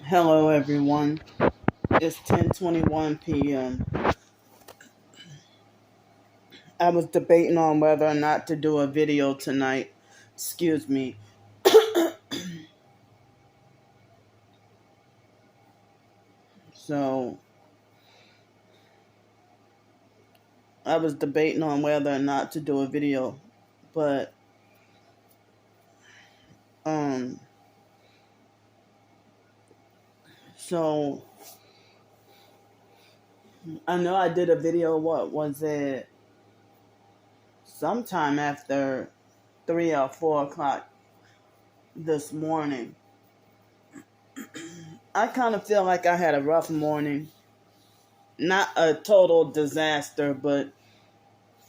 Hello everyone. It's 10:21 p.m. I was debating on whether or not to do a video tonight. Excuse me. So, I was debating on whether or not to do a video, but um so I know I did a video, what was it, sometime after 3 or 4 o'clock this morning. I kind of feel like I had a rough morning. Not a total disaster, but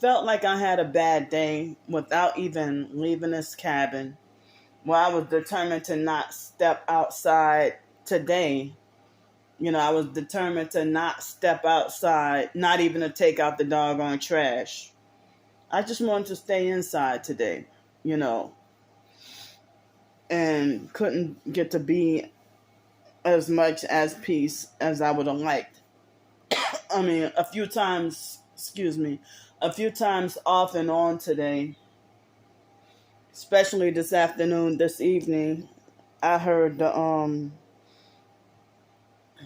felt like I had a bad day without even leaving this cabin. Well, I was determined to not step outside today. I was determined to not step outside, not even to take out the doggone trash. I just wanted to stay inside today, you know, and couldn't get to be as much as peace as I would have liked. I mean, a few times off and on today, especially this afternoon, this evening, I heard the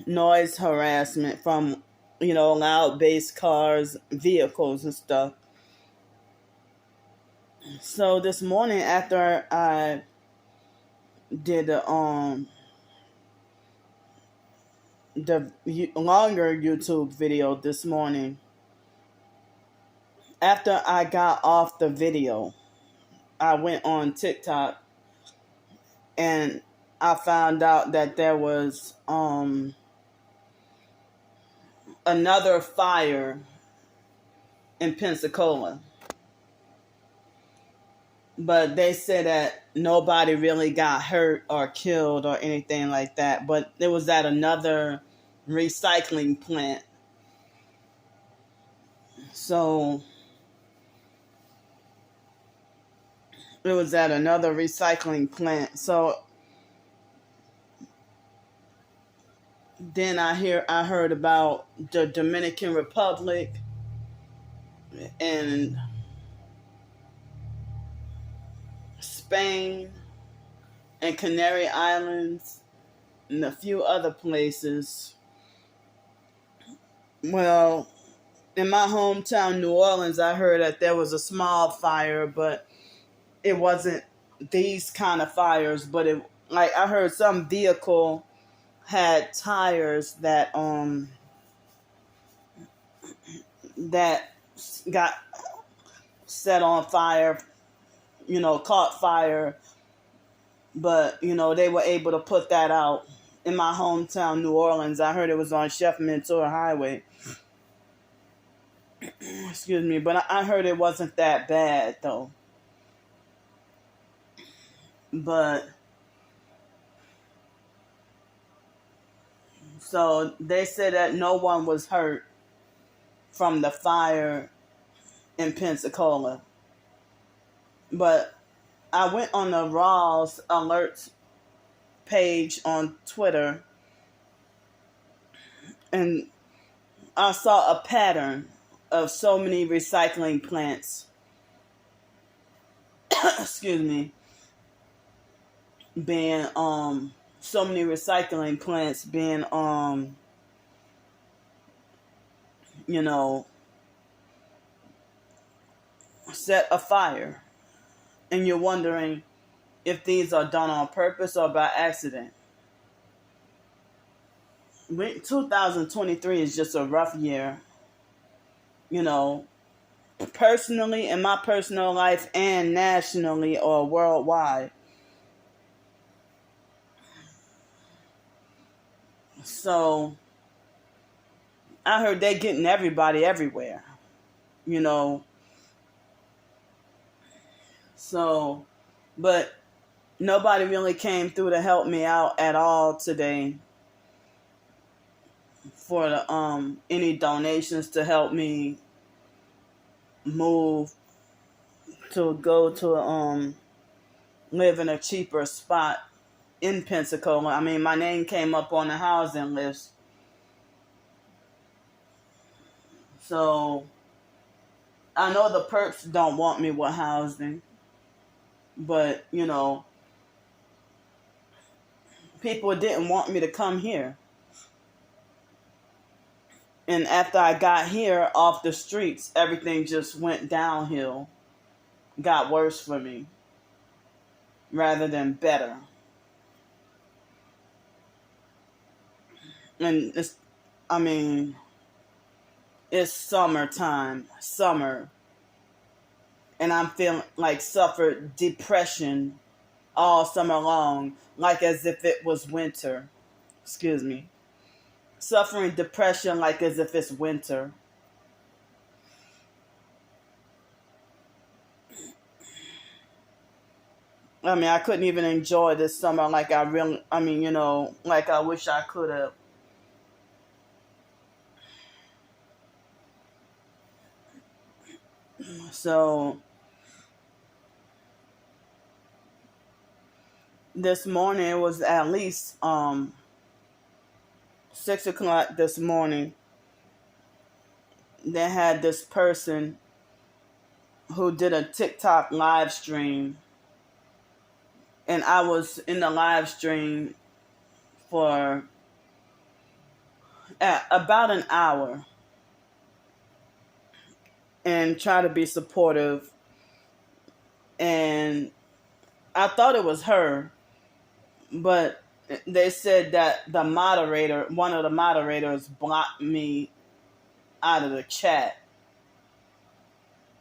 noise harassment from, loud bass cars, vehicles and stuff. So this morning after I did the longer YouTube video this morning, after I got off the video, I went on TikTok and I found out that there was another fire in Pensacola. But they said that nobody really got hurt or killed or anything like that. But it was at another recycling plant. So it was at another recycling plant. So then I heard about the Dominican Republic and Spain and Canary Islands and a few other places. Well, in my hometown, New Orleans, I heard that there was a small fire, but it wasn't these kind of fires. But I heard some vehicle had tires that got set on fire, caught fire, but they were able to put that out. In my hometown, New Orleans, I heard it was on Chef Mentor Highway. Excuse me, but I heard it wasn't that bad though. But so they said that no one was hurt from the fire in Pensacola. But I went on the Raw's alerts page on Twitter and I saw a pattern of so many recycling plants excuse me, being so many recycling plants being set afire, and you're wondering if these are done on purpose or by accident. 2023 is just a rough year, personally, in my personal life and nationally or worldwide. So I heard they getting everybody everywhere, So, but nobody really came through to help me out at all today for the any donations to help me move to go to live in a cheaper spot in Pensacola. I mean, my name came up on the housing list. So I know the perps don't want me with housing, but people didn't want me to come here. And after I got here off the streets, everything just went downhill. Got worse for me rather than better. And it's summertime, summer. And I'm feeling like suffered depression all summer long, like as if it was winter. Excuse me. Suffering depression like as if it's winter. I mean, I couldn't even enjoy this summer like like I wish I could have. So, this morning, it was at least 6 o'clock this morning. They had this person who did a TikTok live stream. And I was in the live stream for about an hour and try to be supportive. And I thought it was her, but they said that one of the moderators blocked me out of the chat.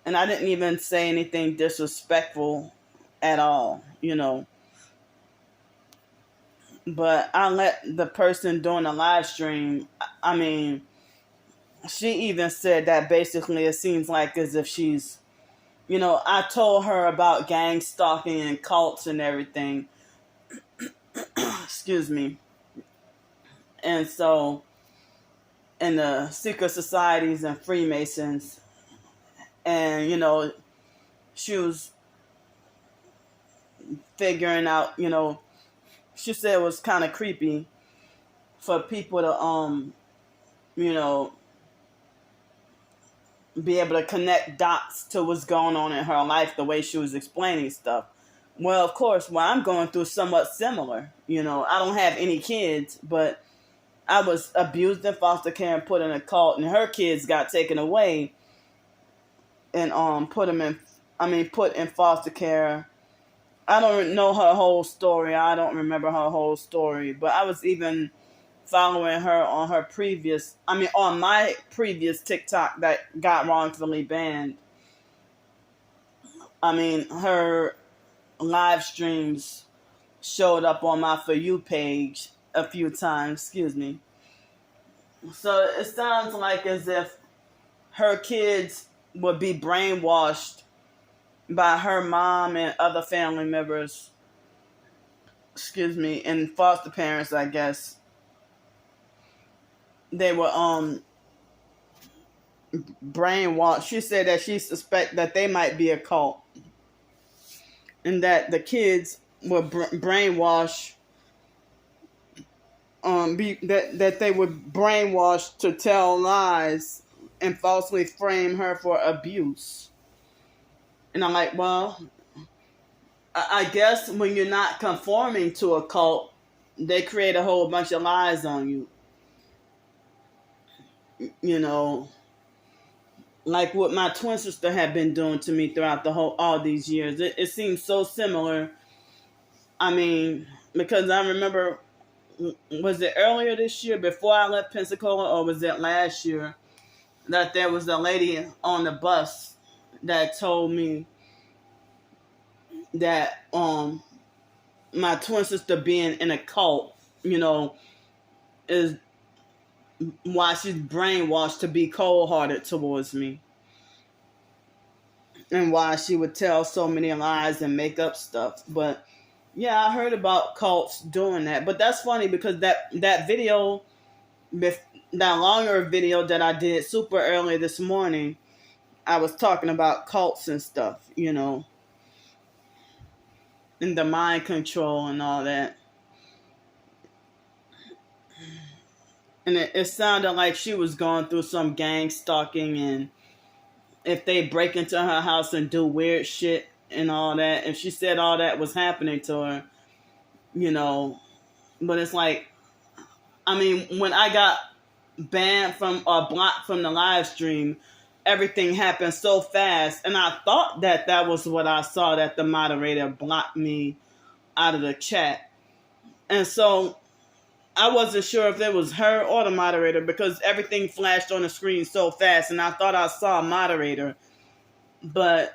And I didn't even say anything disrespectful at all, But I let the person doing the live stream, she even said that basically it seems like as if she's, I told her about gang stalking and cults and everything. Excuse me. And so, in the secret societies and Freemasons, and, she was figuring out, she said it was kind of creepy for people to, be able to connect dots to what's going on in her life the way she was explaining stuff. Well, of course, I'm going through somewhat similar. I don't have any kids, but I was abused in foster care and put in a cult, and her kids got taken away and put in foster care. I don't know her whole story. I don't remember her whole story, but I was even following her on on my previous TikTok that got wrongfully banned. Her live streams showed up on my For You page a few times, excuse me. So it sounds like as if her kids would be brainwashed by her mom and other family members, and foster parents, I guess. They were brainwashed. She said that she suspect that they might be a cult, and that the kids were brainwashed. That they were brainwashed to tell lies and falsely frame her for abuse. And I'm like, well, I guess when you're not conforming to a cult, they create a whole bunch of lies on you. Like what my twin sister had been doing to me throughout all these years. It seems so similar. Because I remember, was it earlier this year before I left Pensacola, or was it last year, that there was a lady on the bus that told me that my twin sister being in a cult, is why she's brainwashed to be cold-hearted towards me, and why she would tell so many lies and make up stuff. But yeah, I heard about cults doing that. But that's funny because that video, that longer video that I did super early this morning, I was talking about cults and stuff, and the mind control and all that. And it sounded like she was going through some gang stalking, and if they break into her house and do weird shit and all that, if she said all that was happening to her, you know. But it's like, I mean, when I got banned from or blocked from the live stream, everything happened so fast, and I thought that that was what I saw, that the moderator blocked me out of the chat. And so I wasn't sure if it was her or the moderator, because everything flashed on the screen so fast, and I thought I saw a moderator. But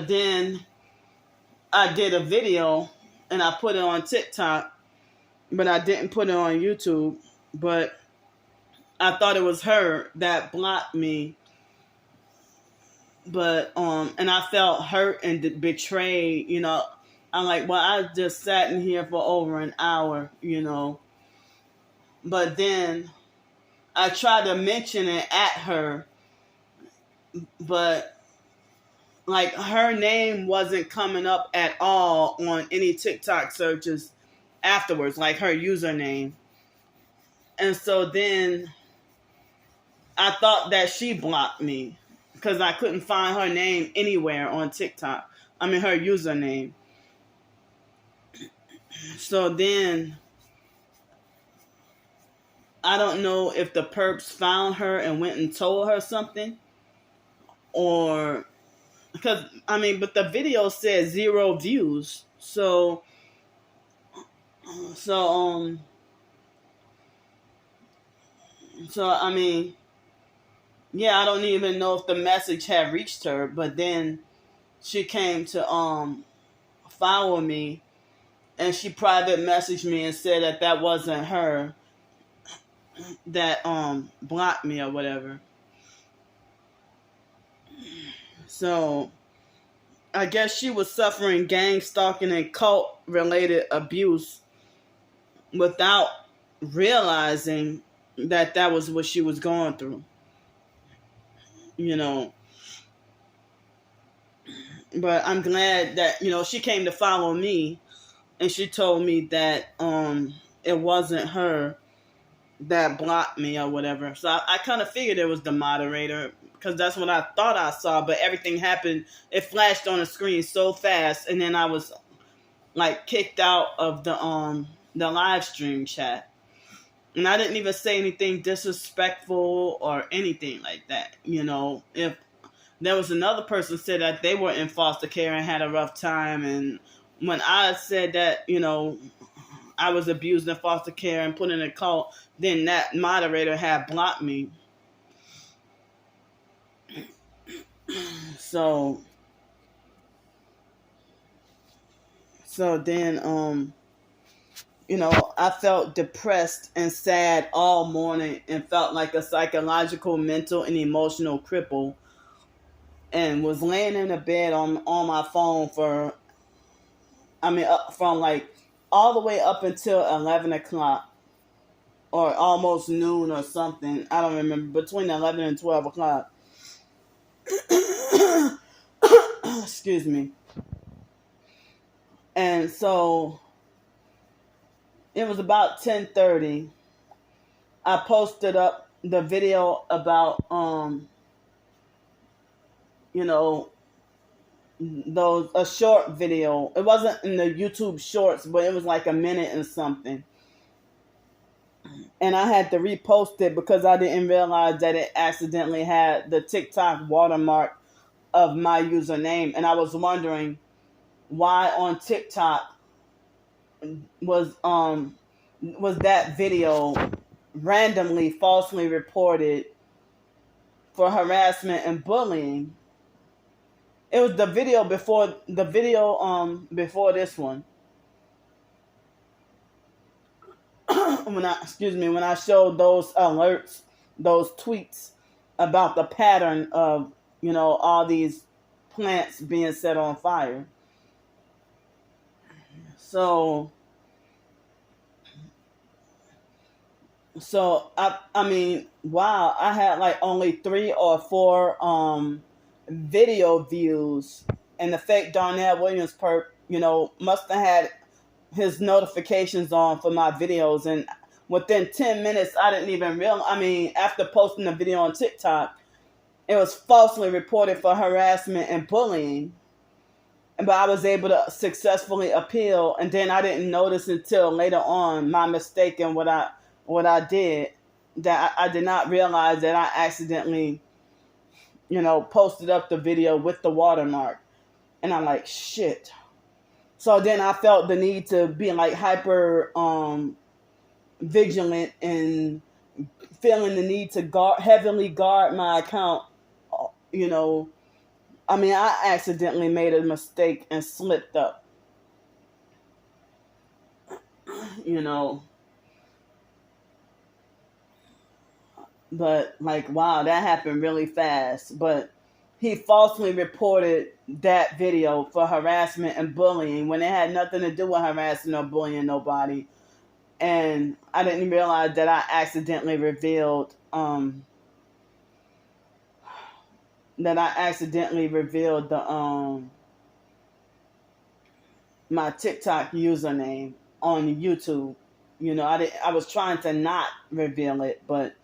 then I did a video and I put it on TikTok, but I didn't put it on YouTube. But I thought it was her that blocked me. But and I felt hurt and betrayed, you know. I'm like, well, I just sat in here for over an hour, you know. But then I tried to mention it at her, but like her name wasn't coming up at all on any TikTok searches afterwards, like her username. And so then I thought that she blocked me because I couldn't find her name anywhere on TikTok. I mean, her username. So then I don't know if the perps found her and went and told her something, or because I mean, but the video said 0 views. So I mean, yeah, I don't even know if the message had reached her, but then she came to follow me, and she private messaged me and said that that wasn't her that blocked me or whatever. So I guess she was suffering gang stalking and cult related abuse without realizing that that was what she was going through, you know. But I'm glad that, you know, she came to follow me, and she told me that it wasn't her that blocked me or whatever. So I kind of figured it was the moderator, because that's what I thought I saw. But everything happened, it flashed on the screen so fast, and then I was like kicked out of the live stream chat. And I didn't even say anything disrespectful or anything like that. You know, if there was another person said that they were in foster care and had a rough time, and when I said that, you know, I was abused in foster care and put in a cult, then that moderator had blocked me. So then, you know, I felt depressed and sad all morning and felt like a psychological, mental, and emotional cripple, and was laying in the bed on my phone for, from like all the way up until 11 o'clock or almost noon or something. I don't remember, between 11 and 12 o'clock. Excuse me. And so it was about 10:30. I posted up the video about, you know, a short video. It wasn't in the YouTube shorts, but it was like a minute and something. And I had to repost it because I didn't realize that it accidentally had the TikTok watermark of my username. And I was wondering why on TikTok was that video randomly falsely reported for harassment and bullying. It was the video before this one. when I showed those alerts, those tweets about the pattern of, you know, all these plants being set on fire. So I mean, wow, I had like only 3 or 4 video views, and the fake Darnell Williams perp, you know, must have had his notifications on for my videos, and within 10 minutes, I didn't even realize. I mean, after posting the video on TikTok, it was falsely reported for harassment and bullying. But I was able to successfully appeal, and then I didn't notice until later on my mistake and what I did, that I did not realize that I accidentally, posted up the video with the watermark, and I'm like, shit. So then I felt the need to be like hyper vigilant and feeling the need to heavily guard my account. I mean, I accidentally made a mistake and slipped up. But like, wow, that happened really fast. But he falsely reported that video for harassment and bullying when it had nothing to do with harassing or bullying nobody. And I didn't realize that I accidentally revealed the my TikTok username on YouTube. I was trying to not reveal it, but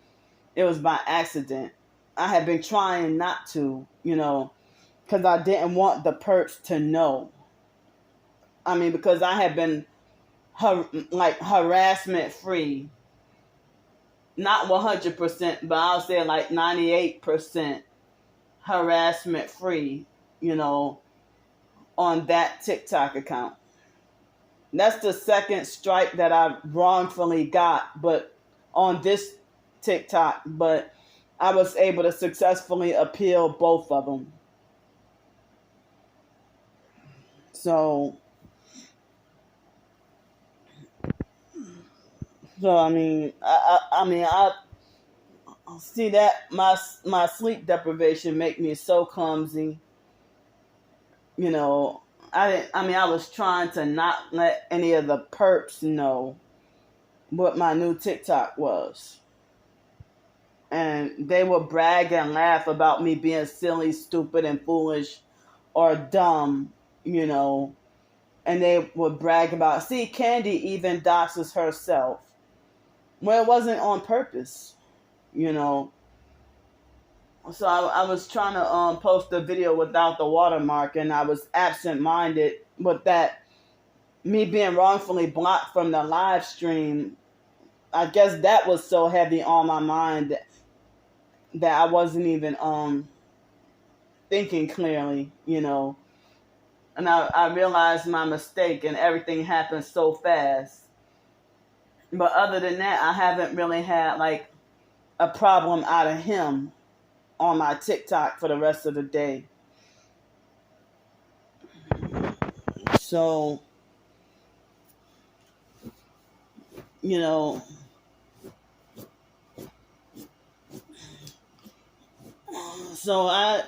it was by accident. I had been trying not to, because I didn't want the perps to know. I mean, because I had been harassment free, not 100%, but I'll say like 98% harassment free, on that TikTok account. That's the second strike that I wrongfully got, but on this TikTok, but I was able to successfully appeal both of them. So I mean, I see that my sleep deprivation make me so clumsy. I was trying to not let any of the perps know what my new TikTok was. And they would brag and laugh about me being silly, stupid, and foolish or dumb, and they would brag about, see, Candy even doxes herself. Well, it wasn't on purpose, So I was trying to post a video without the watermark, and I was absent-minded with that. Me being wrongfully blocked from the live stream, I guess that was so heavy on my mind that I wasn't even thinking clearly, And I realized my mistake, and everything happened so fast. But other than that, I haven't really had like a problem out of him on my TikTok for the rest of the day. So, so I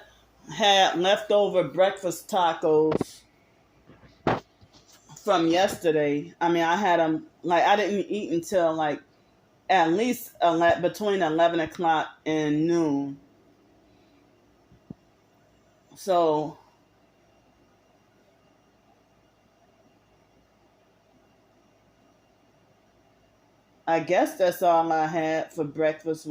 had leftover breakfast tacos from yesterday. I mean, I had them, like, I didn't eat until like at least between 11 o'clock and noon. So I guess that's all I had for breakfast.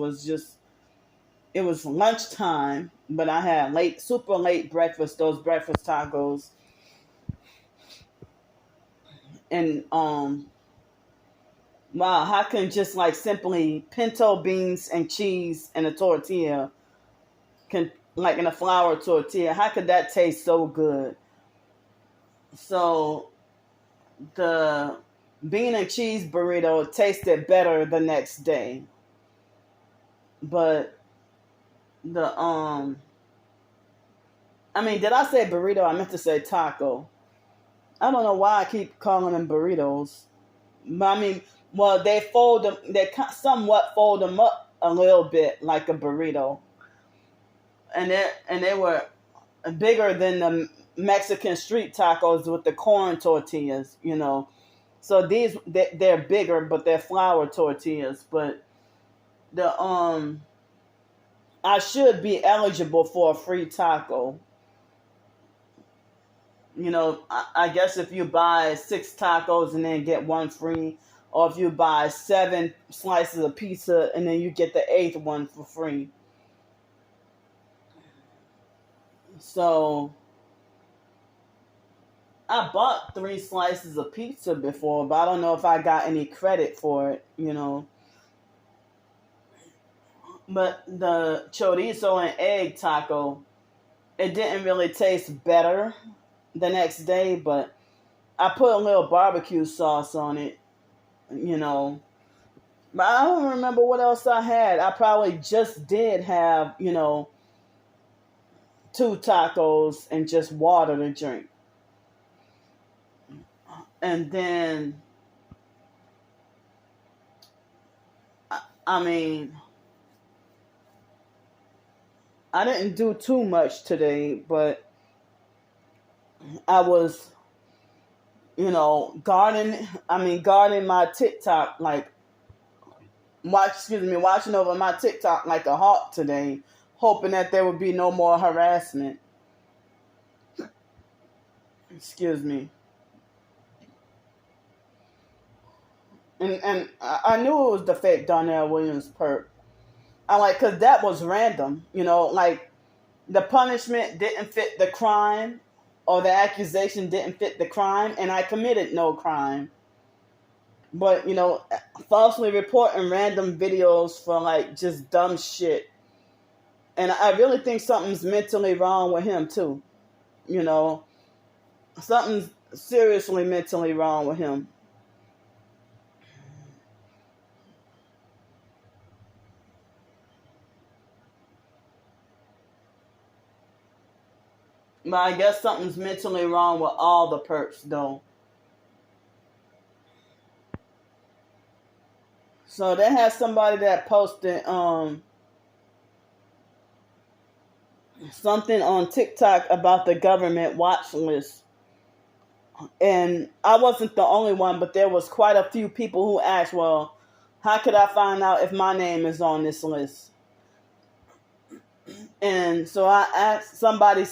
It was lunchtime, but I had super late breakfast, those breakfast tacos. And wow, how can just like simply pinto beans and cheese and a tortilla can, like in a flour tortilla, how could that taste so good? So the bean and cheese burrito tasted better the next day. But did I say burrito? I meant to say taco. I don't know why I keep calling them burritos. But well, they somewhat fold them up a little bit like a burrito. And they were bigger than the Mexican street tacos with the corn tortillas, So they're bigger, but they're flour tortillas. But I should be eligible for a free taco. I guess if you buy 6 tacos and then get one free, or if you buy 7 slices of pizza and then you get the eighth one for free. So I bought 3 slices of pizza before, but I don't know if I got any credit for it. But the chorizo and egg taco, it didn't really taste better the next day, but I put a little barbecue sauce on it. But I don't remember what else I had. I probably just did have, 2 tacos and just water to drink. And then, I mean, I didn't do too much today, but I was, guarding my TikTok, like, watching over my TikTok like a hawk today, hoping that there would be no more harassment. Excuse me. And I knew it was the fake Donnell Williams perp. Because that was random, like the punishment didn't fit the crime or the accusation didn't fit the crime, and I committed no crime. But, falsely reporting random videos for, just dumb shit. And I really think something's mentally wrong with him, too. Something's seriously mentally wrong with him. But I guess something's mentally wrong with all the perps, though. So they had somebody that posted something on TikTok about the government watch list. And I wasn't the only one, but there was quite a few people who asked, well, how could I find out if my name is on this list? And so I asked, somebody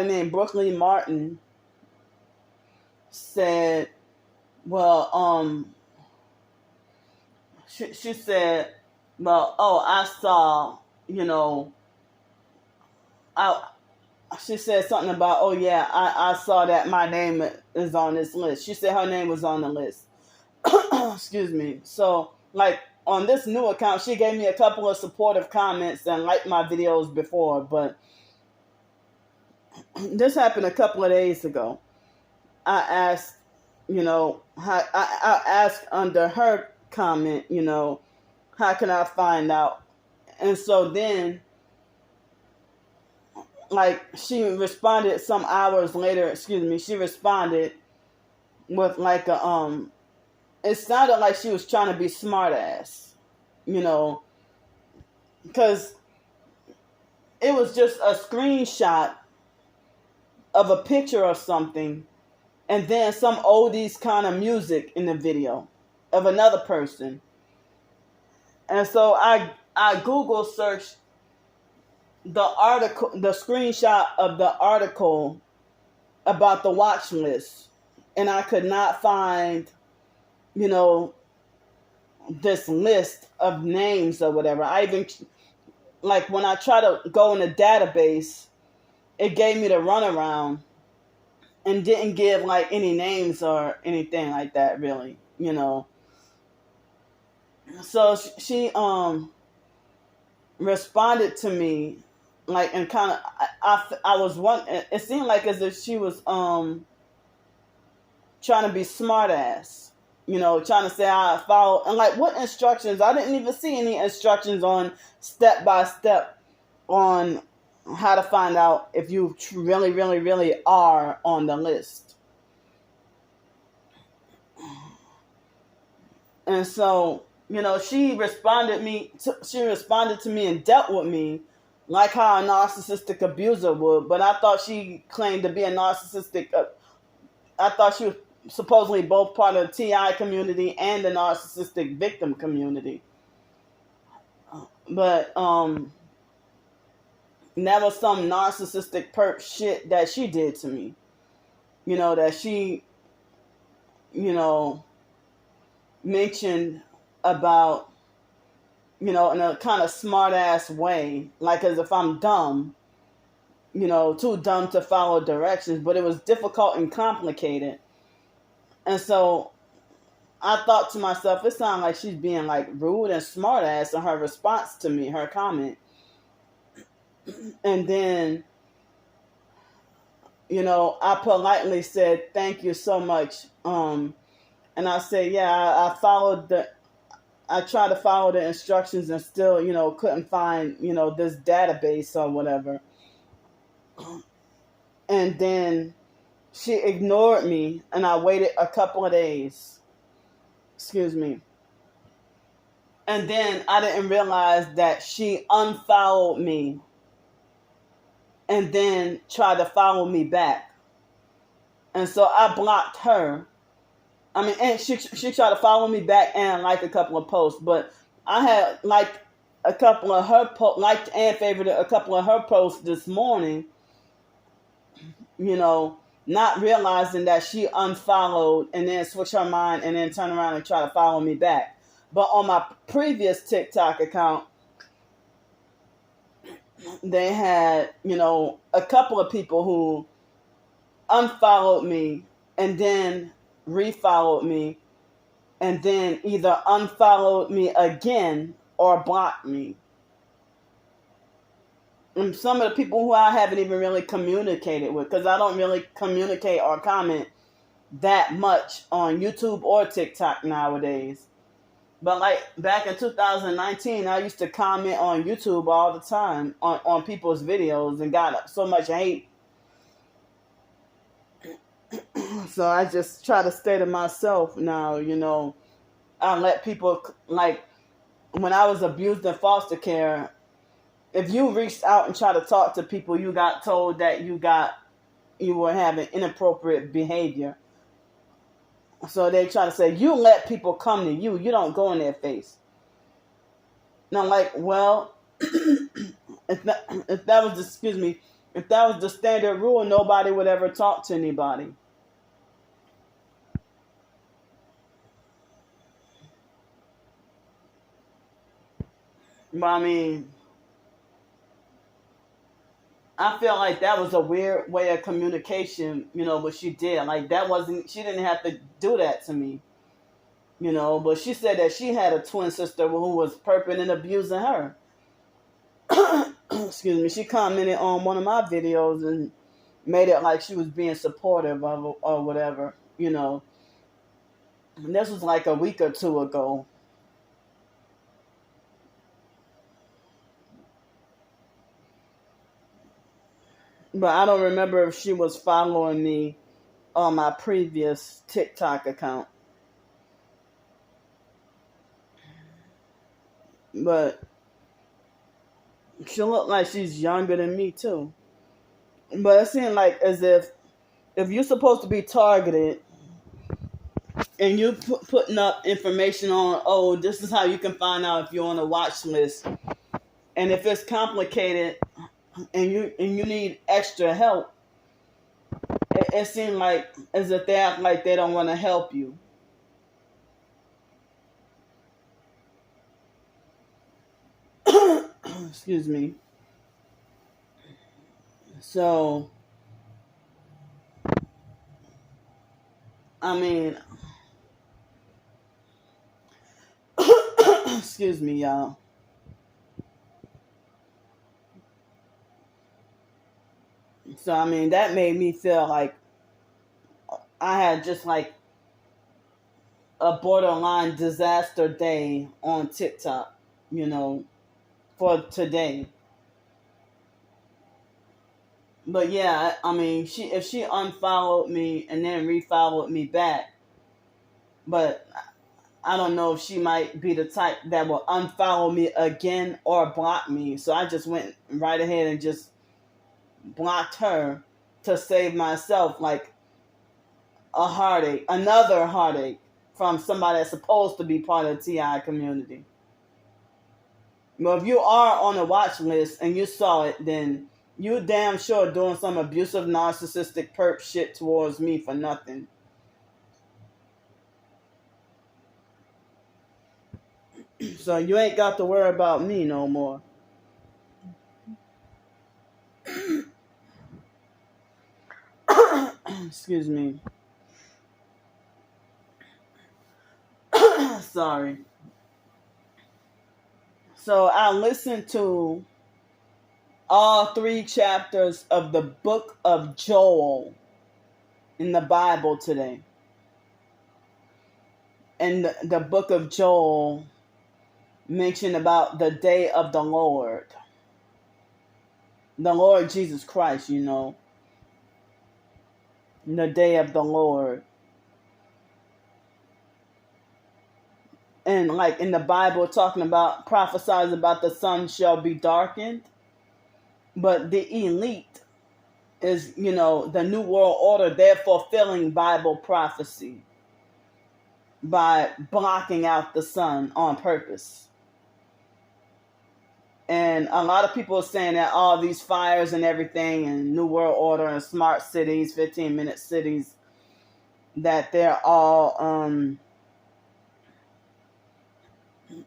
named Brooklyn Martin said, well, she said, well, I saw, she said something about, oh yeah, I saw that my name is on this list. She said her name was on the list. Excuse me. So, on this new account, she gave me a couple of supportive comments and liked my videos before, but this happened a couple of days ago. I asked, I asked under her comment, how can I find out? And so then, she responded some hours later, she responded with it sounded like she was trying to be smart ass, because it was just a screenshot of a picture of something and then some oldies kind of music in the video of another person. And so I Google searched the article, the screenshot of the article about the watch list, and I could not find, this list of names or whatever. I even, when I try to go in the database, it gave me the runaround and didn't give any names or anything like that, really, So she responded to me and kind of I was one. It seemed like as if she was trying to be smart ass, trying to say I follow and what instructions. I didn't even see any instructions on step by step on how to find out if you really, really, really are on the list. And so, she responded to me and dealt with me like how a narcissistic abuser would. But I thought she claimed to be a narcissistic. I thought she was supposedly both part of the TI community and the narcissistic victim community. But And that was some narcissistic perp shit that she did to me. That she, mentioned about, in a kind of smart ass way, like as if I'm dumb, too dumb to follow directions, but it was difficult and complicated. And so I thought to myself, it sounded like she's being like rude and smart ass in her response to me, her comment. And then, I politely said, thank you so much. And I said, yeah, I tried to follow the instructions and still, couldn't find, this database or whatever. And then she ignored me and I waited a couple of days. Excuse me. And then I didn't realize that she unfollowed me and then tried to follow me back. And so I blocked her. I mean, and she tried to follow me back and like a couple of posts, but I had liked a couple of her liked and favorited a couple of her posts this morning, not realizing that she unfollowed and then switched her mind and then turned around and tried to follow me back. But on my previous TikTok account, they had, a couple of people who unfollowed me and then refollowed me and then either unfollowed me again or blocked me. And some of the people who I haven't even really communicated with, because I don't really communicate or comment that much on YouTube or TikTok nowadays. But like back in 2019, I used to comment on YouTube all the time on people's videos and got so much hate. So I just try to stay to myself now, I let people, like, when I was abused in foster care, if you reached out and tried to talk to people, you got told that you were having inappropriate behavior. So they try to say, you let people come to you. You don't go in their face. And I'm like, well, if that was the standard rule, nobody would ever talk to anybody. But I mean, I feel like that was a weird way of communication, what she did. Like she didn't have to do that to me, but she said that she had a twin sister who was perping and abusing her. Excuse me. She commented on one of my videos and made it like she was being supportive of or whatever, And this was like a week or two ago. But I don't remember if she was following me on my previous TikTok account. But she looked like she's younger than me too. But it seemed like as if you're supposed to be targeted and you putting up information on, oh, this is how you can find out if you're on a watch list. And if it's complicated and you need extra help, it seems like as if they act like they don't want to help you. Excuse me. So, I mean, excuse me, y'all. So, I mean, that made me feel like I had just like a borderline disaster day on TikTok, for today. But yeah, I mean, if she unfollowed me and then refollowed me back, but I don't know if she might be the type that will unfollow me again or block me. So I just went right ahead and just blocked her to save myself like another heartache from somebody that's supposed to be part of the TI community. Well, if you are on a watch list and you saw it, then you damn sure doing some abusive, narcissistic perp shit towards me for nothing. So you ain't got to worry about me no more. Excuse me. Sorry. So I listened to all 3 chapters of the book of Joel in the Bible today. And the book of Joel mentioned about the day of the Lord. The Lord Jesus Christ, the day of the Lord. And like in the Bible, talking about, prophesies about the sun shall be darkened. But the elite is, the New World Order. They're fulfilling Bible prophecy by blocking out the sun on purpose. And a lot of people are saying that all these fires and everything and New World Order and smart cities, 15-minute cities, that they're all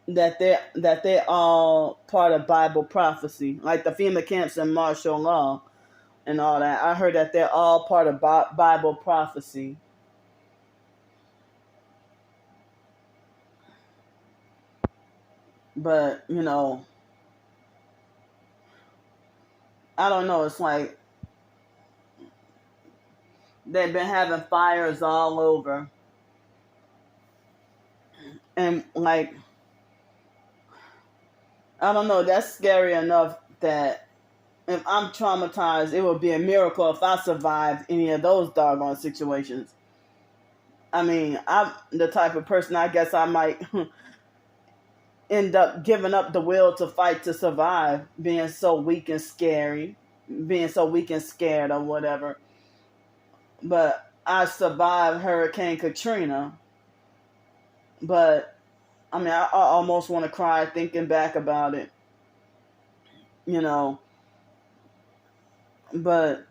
that they're all part of Bible prophecy, like the FEMA camps and martial law and all that. I heard that they're all part of Bible prophecy. But, I don't know. It's like they've been having fires all over. And, like, I don't know. That's scary enough that if I'm traumatized, it would be a miracle if I survived any of those doggone situations. I mean, I'm the type of person, I guess I might end up giving up the will to fight to survive, being so weak and scared or whatever. But I survived Hurricane Katrina. But I mean, I almost want to cry thinking back about it, But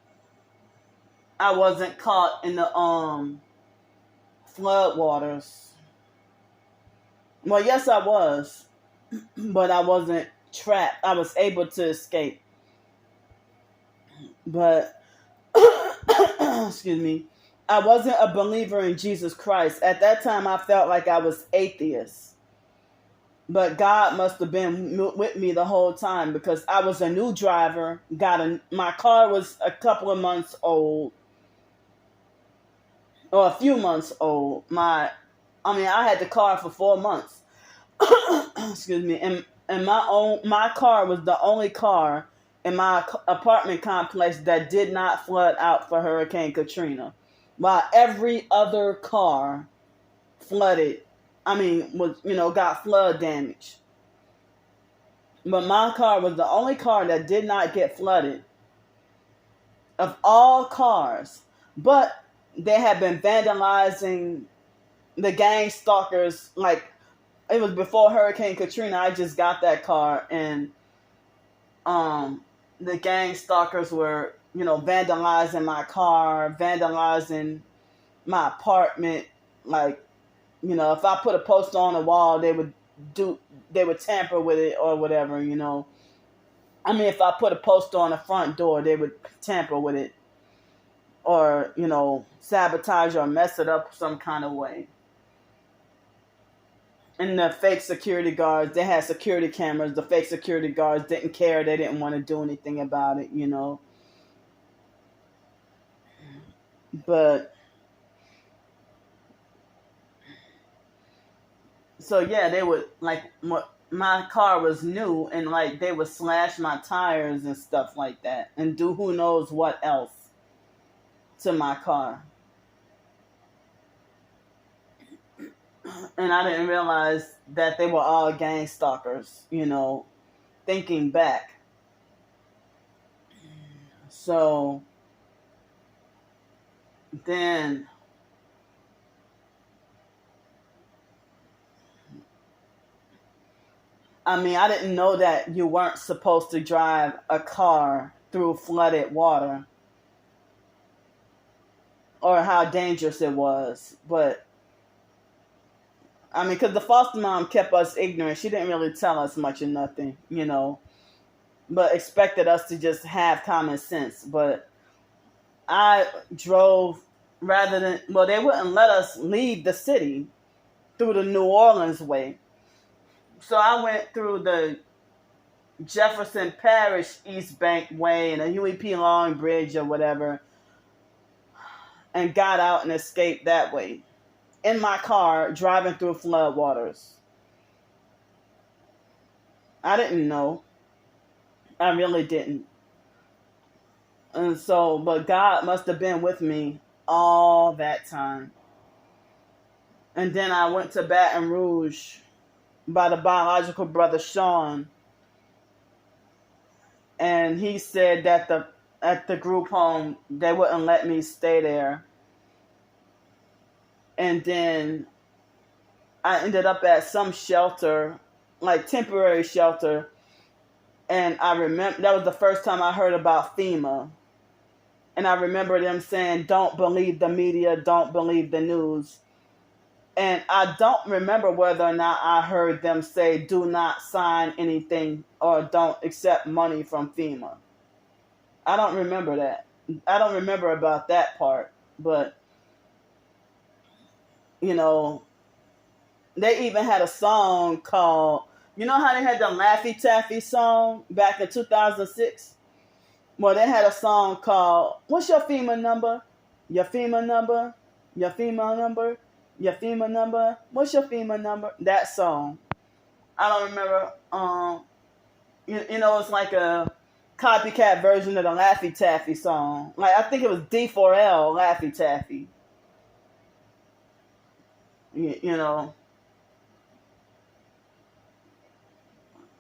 I wasn't caught in the flood waters. Well, yes, I was, but I wasn't trapped. I was able to escape. But excuse me, I wasn't a believer in Jesus Christ. At that time, I felt like I was atheist. But God must have been with me the whole time, because I was a new driver. My car was a couple of months old, or a few months old. I had the car for 4 months. Excuse me, and my car was the only car in my apartment complex that did not flood out for Hurricane Katrina, while every other car flooded. Got flood damage. But my car was the only car that did not get flooded of all cars. But they had been vandalizing, the gang stalkers. Like, it was before Hurricane Katrina. I just got that car, and the gang stalkers were, vandalizing my car, vandalizing my apartment. Like, if I put a poster on the wall, they would tamper with it or whatever, if I put a poster on the front door, they would tamper with it or, sabotage or mess it up some kind of way. And the fake security guards, they had security cameras. The fake security guards didn't care. They didn't want to do anything about it, But so yeah, they would, like, my car was new, and like they would slash my tires and stuff like that, and do who knows what else to my car. And I didn't realize that they were all gang stalkers, thinking back. So then I mean, I didn't know that you weren't supposed to drive a car through flooded water or how dangerous it was. But, I mean, because the foster mom kept us ignorant. She didn't really tell us much of nothing, but expected us to just have common sense. But I drove well, they wouldn't let us leave the city through the New Orleans way. So I went through the Jefferson Parish East Bank Way and the Huey P. Long Bridge or whatever, and got out and escaped that way in my car driving through flood waters. I didn't know. I really didn't. And so, but God must have been with me all that time. And then I went to Baton Rouge by the biological brother Sean, and he said that at the group home they wouldn't let me stay there. And then I ended up at some shelter, like temporary shelter, and I remember that was the first time I heard about FEMA. And I remember them saying, "Don't believe the media, don't believe the news." And I don't remember whether or not I heard them say, "Do not sign anything or don't accept money from FEMA." I don't remember that. I don't remember about that part. But, they even had a song called, how they had the Laffy Taffy song back in 2006? Well, they had a song called, "What's your FEMA number? Your FEMA number? Your FEMA number? Your FEMA number? What's your FEMA number?" That song. I don't remember. It's like a copycat version of the Laffy Taffy song. Like, I think it was D4L Laffy Taffy.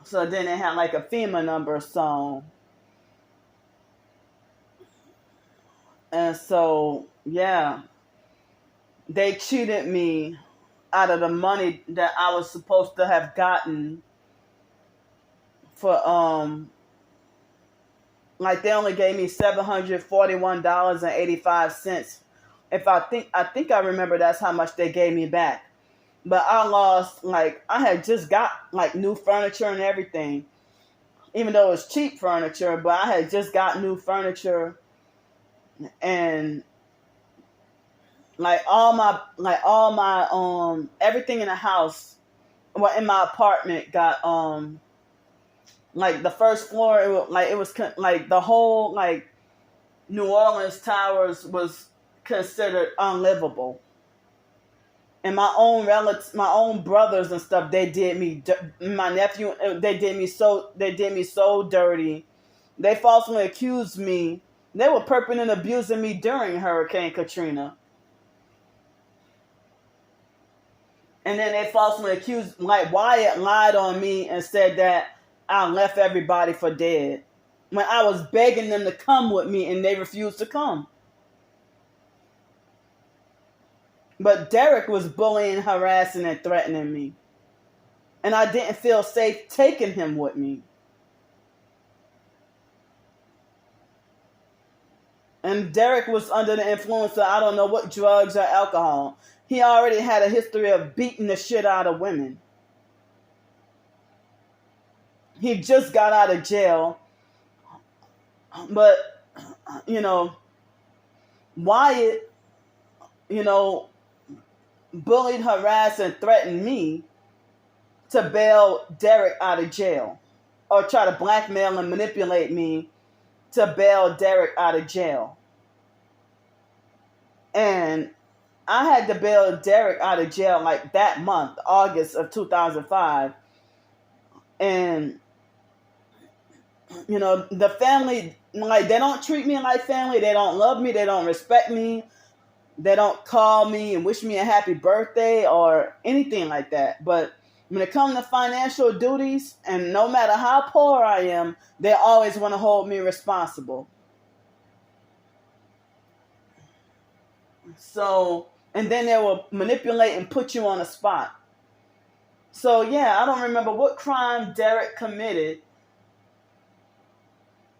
So then they had like a FEMA number song. And so, yeah, they cheated me out of the money that I was supposed to have gotten for, like they only gave me $741.85. I think I remember that's how much they gave me back. But I lost, like, I had just got like new furniture and everything, even though it was cheap furniture, but I had just got new furniture. And all my everything in the house, well, in my apartment got like the first floor, it was like the whole like New Orleans towers was considered unlivable. And my own relatives, my own brothers and stuff, they did me, my nephew, they did me so dirty. They falsely accused me. They were perping and abusing me during Hurricane Katrina. And then they falsely accused, like Wyatt lied on me and said that I left everybody for dead, when I was begging them to come with me and they refused to come. But Derek was bullying, harassing, and threatening me. And I didn't feel safe taking him with me. And Derek was under the influence of I don't know what drugs or alcohol. He already had a history of beating the shit out of women. He just got out of jail. But, Wyatt, bullied, harassed, and threatened me to bail Derek out of jail, or try to blackmail and manipulate me to bail Derek out of jail. And I had to bail Derek out of jail like that month, August of 2005. And, the family, like, they don't treat me like family. They don't love me. They don't respect me. They don't call me and wish me a happy birthday or anything like that. But when it comes to financial duties, and no matter how poor I am, they always want to hold me responsible. So, and then they will manipulate and put you on the spot. So yeah, I don't remember what crime Derek committed,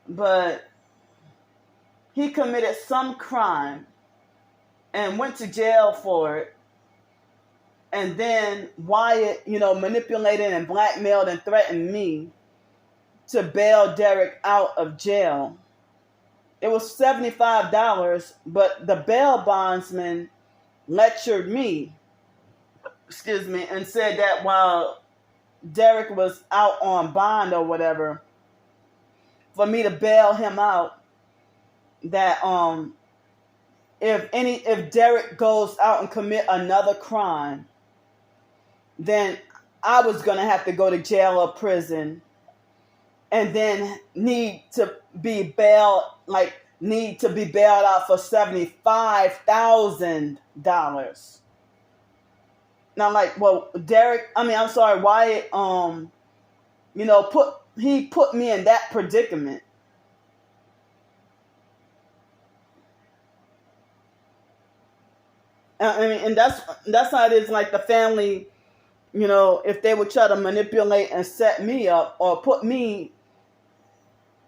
but he committed some crime and went to jail for it. And then Wyatt, manipulated and blackmailed and threatened me to bail Derek out of jail. It was $75, but the bail bondsman lectured me, and said that while Derek was out on bond or whatever, for me to bail him out, that if Derek goes out and commit another crime, then I was gonna have to go to jail or prison, and then need to be bailed out for $75,000. Now, Wyatt, put me in that predicament. And that's how it is. Like the family, if they would try to manipulate and set me up or put me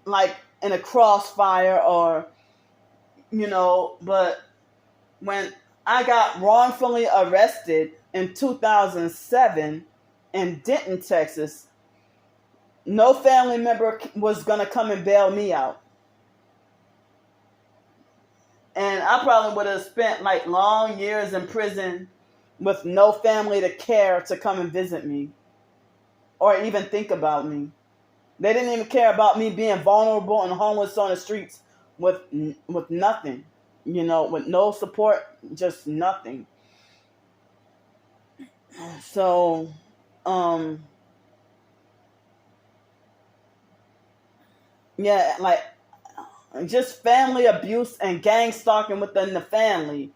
like in a crossfire, or but when I got wrongfully arrested in 2007 in Denton, Texas, no family member was going to come and bail me out. And I probably would have spent like long years in prison with no family to care to come and visit me or even think about me. They didn't even care about me being vulnerable and homeless on the streets with nothing, with no support, just nothing. So, yeah, like just family abuse and gang stalking within the family.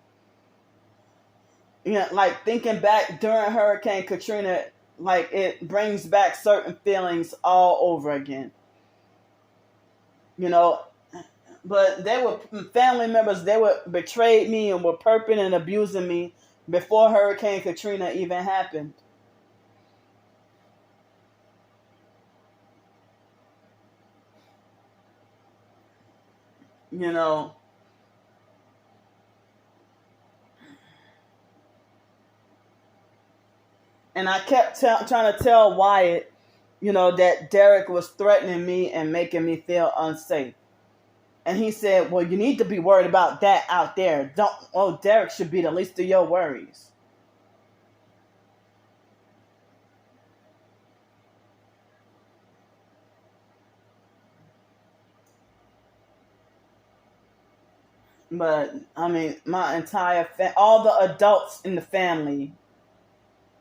Like thinking back during Hurricane Katrina, like it brings back certain feelings all over again. But they were family members, they were betrayed me and were perping and abusing me before Hurricane Katrina even happened. And I kept trying to tell Wyatt, that Derek was threatening me and making me feel unsafe. And he said, well, you need to be worried about that out there. Derek should be the least of your worries. But, my entire all the adults in the family,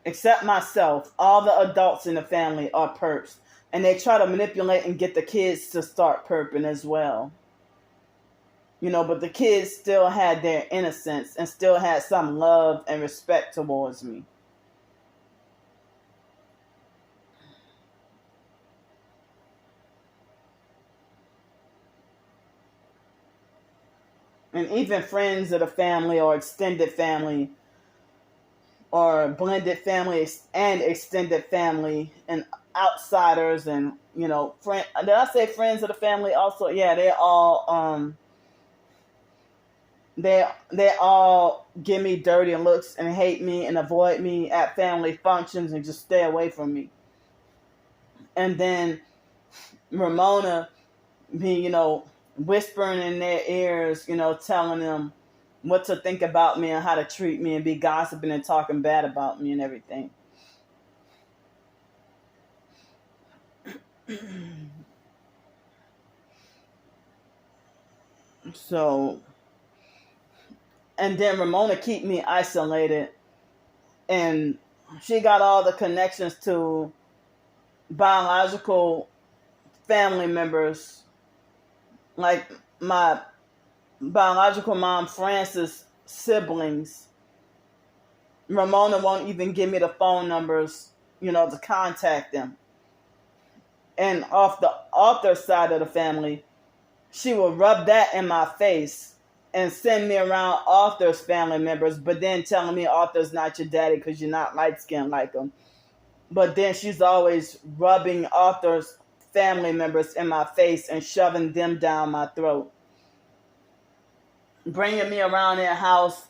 except myself, all the adults in the family are perps. And they try to manipulate and get the kids to start perping as well. But the kids still had their innocence and still had some love and respect towards me. And even friends of the family or extended family or blended family and extended family and outsiders and, did I say friends of the family also? Yeah, they all, they all give me dirty looks and hate me and avoid me at family functions and just stay away from me. And then Ramona be, whispering in their ears, telling them what to think about me and how to treat me and be gossiping and talking bad about me and everything. So, and then Ramona keep me isolated, and she got all the connections to biological family members, like my biological mom Frances' siblings. Ramona won't even give me the phone numbers, to contact them. And off the author side of the family, she will rub that in my face and send me around Arthur's family members, but then telling me Arthur's not your daddy because you're not light skinned like him. but then she's always rubbing Arthur's family members in my face and shoving them down my throat, bringing me around their house.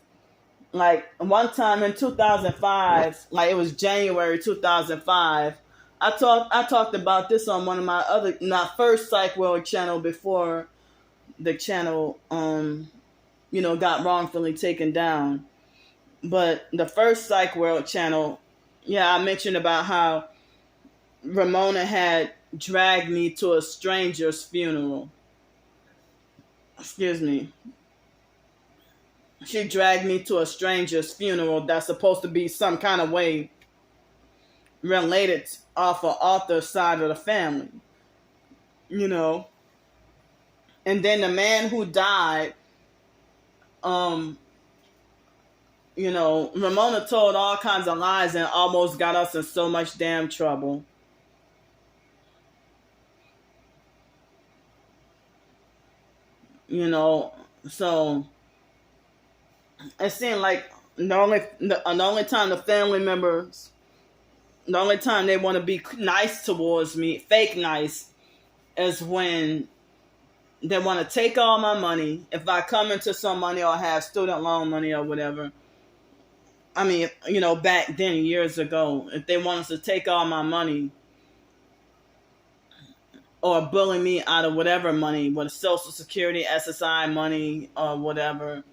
Like one time in 2005, like it was January 2005. I talked about this on one of my first Psych World channel before the channel got wrongfully taken down. But the first Psych World channel, yeah, I mentioned about how Ramona had dragged me to a stranger's funeral. Excuse me. She dragged me to a stranger's funeral that's supposed to be some kind of way related off of Arthur's side of the family. You know. And then the man who died, Ramona told all kinds of lies and almost got us in so much damn trouble. So it seemed like the only time the family members, the only time they want to be nice towards me, fake nice, is when they want to take all my money. If I come into some money or have student loan money or whatever. I mean, back then, years ago, if they want us to take all my money or bully me out of whatever money, whether Social Security, SSI money, or whatever,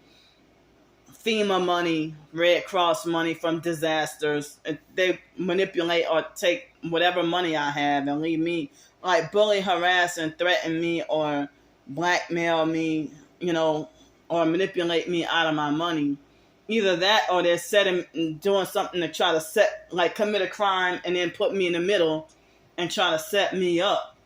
FEMA money, Red Cross money from disasters, if they manipulate or take whatever money I have and leave me, like bully, harass, and threaten me or blackmail me, or manipulate me out of my money. Either that or they're doing something to try to commit a crime and then put me in the middle and try to set me up,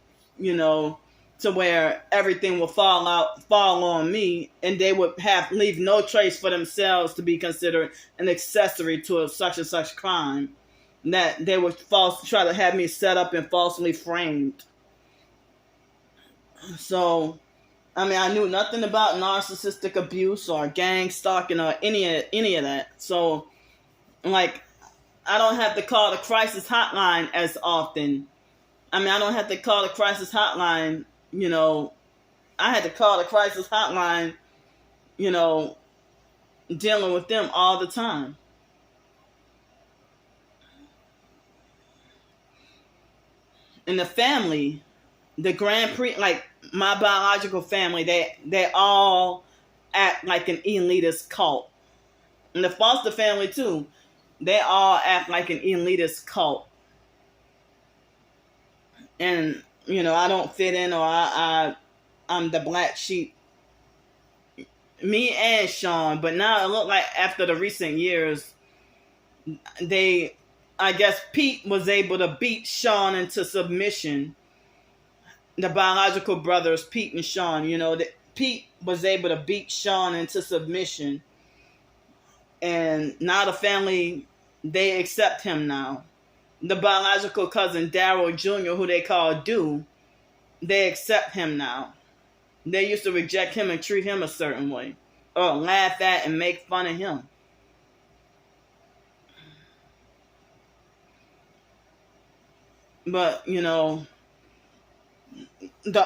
to where everything will fall on me, and they would leave no trace for themselves to be considered an accessory to a such and such crime. That they would try to have me set up and falsely framed. So, I knew nothing about narcissistic abuse or gang stalking or any of that. So, I don't have to call the crisis hotline as often. I don't have to call the crisis hotline, I had to call the crisis hotline, dealing with them all the time. And the family, the my biological family, they all act like an elitist cult. And the foster family too, they all act like an elitist cult. And, I don't fit in, or I'm the black sheep. Me and Sean, but now it looked like after the recent years, I guess Pete was able to beat Sean into submission. The biological brothers, Pete and Sean, Pete was able to beat Sean into submission. And now the family, they accept him now. The biological cousin, Daryl Jr., who they call Do, they accept him now. They used to reject him and treat him a certain way, or laugh at and make fun of him. But, the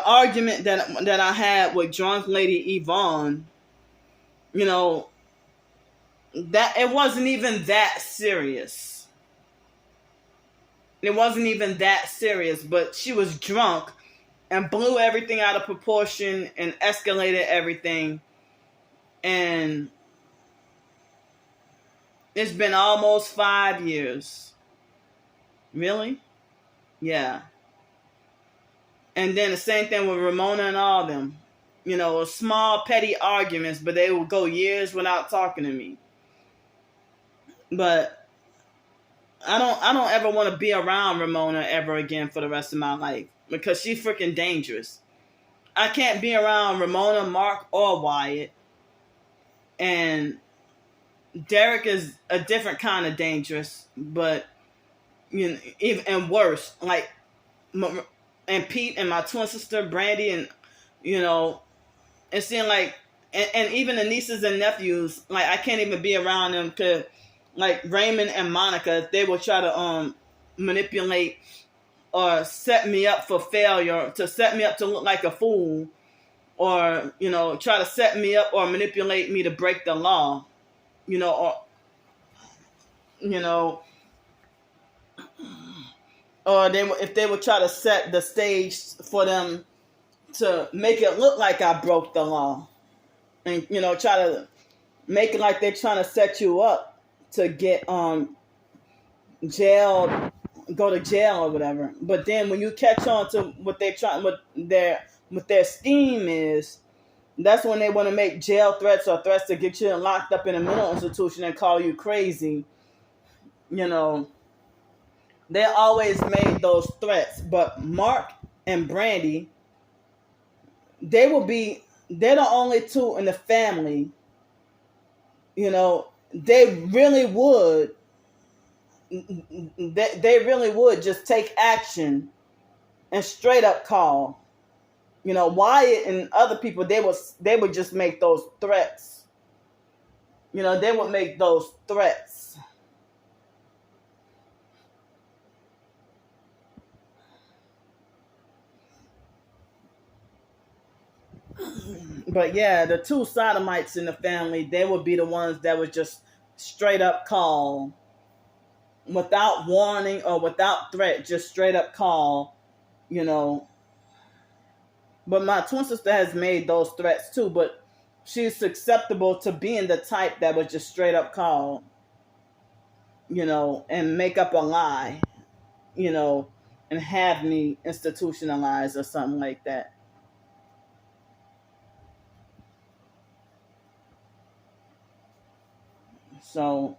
argument that I had with drunk lady Yvonne, that it wasn't even that serious. It wasn't even that serious, but she was drunk and blew everything out of proportion and escalated everything. And it's been almost 5 years. Really? Yeah. And then the same thing with Ramona and all them. Small petty arguments, but they will go years without talking to me. But I don't ever want to be around Ramona ever again for the rest of my life, because she's freaking dangerous. I can't be around Ramona, Mark, or Wyatt. And Derek is a different kind of dangerous, but even worse. And Pete and my twin sister Brandy, and it seemed like, and even the nieces and nephews, I can't even be around them, because Raymond and Monica, they will try to manipulate or set me up for failure, to set me up to look like a fool, or try to set me up or manipulate me to break the law, or you know or if they would try to set the stage for them to make it look like I broke the law, and try to make it like they're trying to set you up to get jailed, go to jail or whatever. But then when you catch on to what they're trying, what their scheme is, that's when they want to make jail threats or threats to get you locked up in a mental institution and call you crazy. They always made those threats. But Mark and Brandy, they're the only two in the family. They really would. They really would just take action and straight up call. Wyatt and other people, they would just make those threats. They would make those threats. But yeah, the two sodomites in the family, they would be the ones that would just straight up call, without warning or without threat, just straight up call. But my twin sister has made those threats too, but she's susceptible to being the type that would just straight up call, and make up a lie, and have me institutionalized or something like that. So,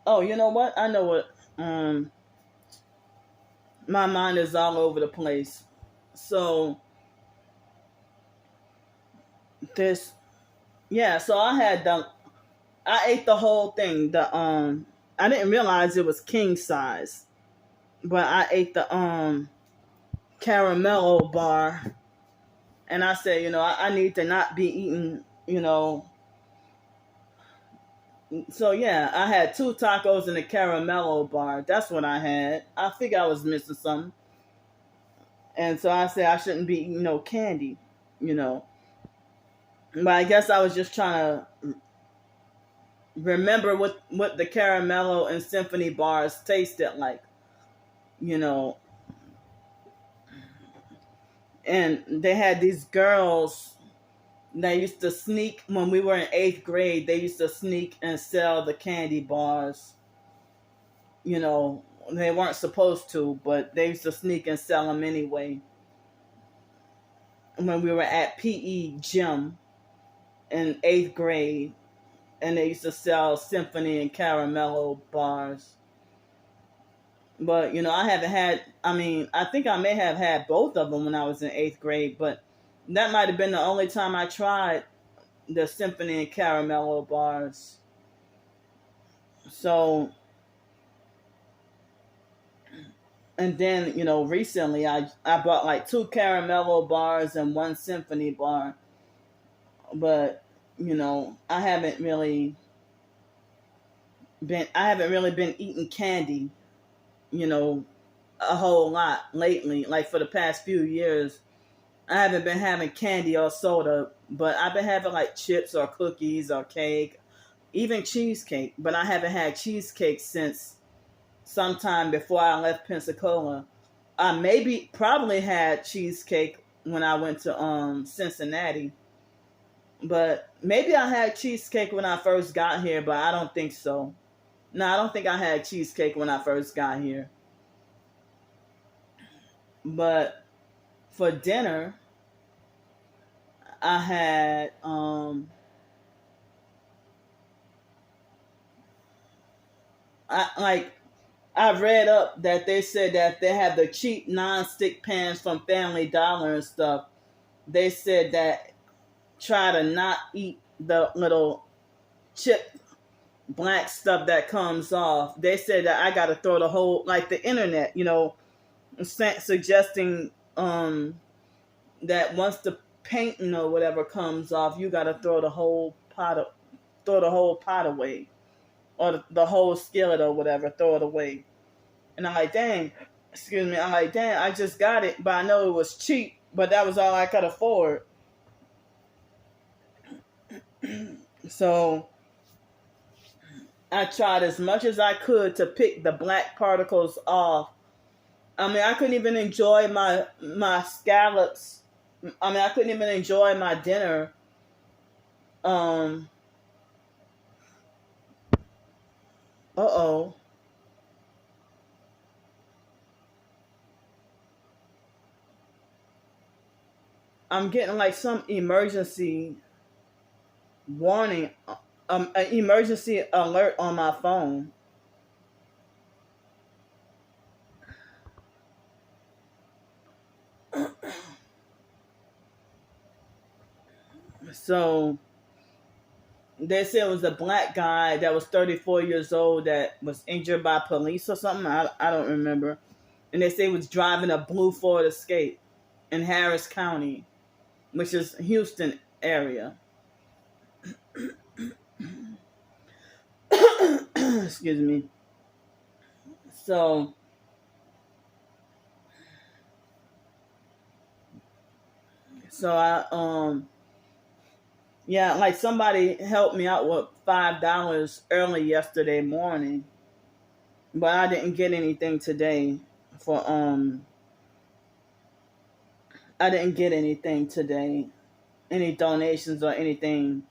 oh, you know what? I know what. My mind is all over the place. So, so I ate the whole thing. I didn't realize it was king size, but I ate the caramello bar, and I said, I need to not be eating, So yeah, I had 2 tacos and a caramello bar. That's what I had. I figured I was missing something, and so I said I shouldn't be eating no candy, But I guess I was just trying to remember what the caramello and symphony bars tasted like, And they had these girls that used to sneak when we were in 8th grade. They used to sneak and sell the candy bars. They weren't supposed to, but they used to sneak and sell them anyway. When we were at PE gym in 8th grade, and they used to sell symphony and caramello bars. But, I haven't had, I think I may have had both of them when I was in 8th grade, but that might have been the only time I tried the symphony and caramello bars. So, and then, recently I bought like 2 caramello bars and 1 symphony bar. But, I haven't really been eating candy, a whole lot lately. Like for the past few years, I haven't been having candy or soda, but I've been having like chips or cookies or cake, even cheesecake. But I haven't had cheesecake since sometime before I left Pensacola. I probably had cheesecake when I went to Cincinnati. But maybe I had cheesecake when I first got here, but I don't think so. No, I don't think I had cheesecake when I first got here. But for dinner, I had I read up that they said that they have the cheap non-stick pans from Family Dollar and stuff. They said that try to not eat the little chip black stuff that comes off. They said that I got to throw the whole, like the internet, suggesting that once the painting or whatever comes off, you got to throw the whole pot away, or the whole skillet or whatever, throw it away. And I'm like, dang, I just got it, but I know it was cheap, but that was all I could afford. So I tried as much as I could to pick the black particles off. I mean, I couldn't even enjoy my scallops. I mean, I couldn't even enjoy my dinner. Um, uh-oh. I'm getting like some emergency warning, an emergency alert on my phone. So they said it was a black guy that was 34 years old that was injured by police or something. I don't remember. And they say he was driving a blue Ford Escape in Harris County, which is Houston area. Excuse me. So I yeah, like somebody helped me out with $5 early yesterday morning, but I didn't get anything today for I didn't get anything today, any donations or anything,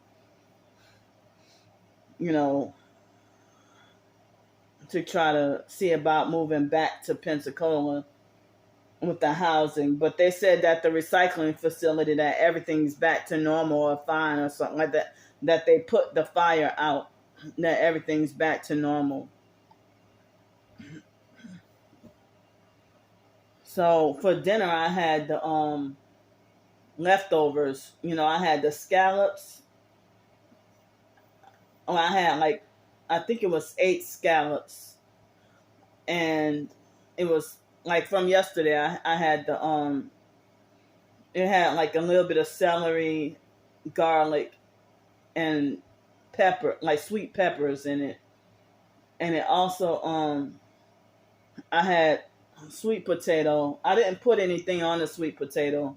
you know, to try to see about moving back to Pensacola with the housing. But they said that the recycling facility, that everything's back to normal or fine or something like that, that they put the fire out, that everything's back to normal. So for dinner I had the leftovers. I had the scallops. Oh, I had like, I think it was 8 scallops, and it was like from yesterday. I had the it had like a little bit of celery, garlic, and pepper, like sweet peppers in it, and it also I had sweet potato. I didn't put anything on the sweet potato,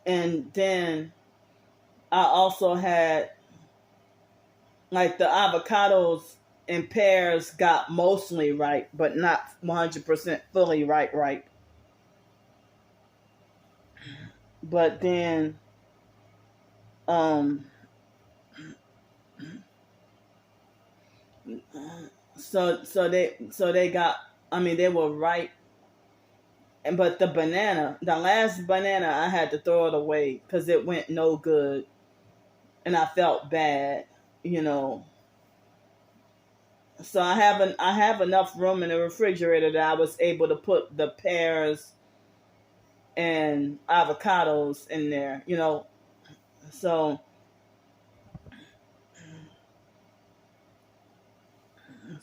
and then I also had like the avocados and pears got mostly ripe, but not 100% fully ripe. But then, um, so they got. I mean, they were ripe, but the last banana, I had to throw it away because it went no good, and I felt bad, you know. So I have enough room in the refrigerator that I was able to put the pears and avocados in there, So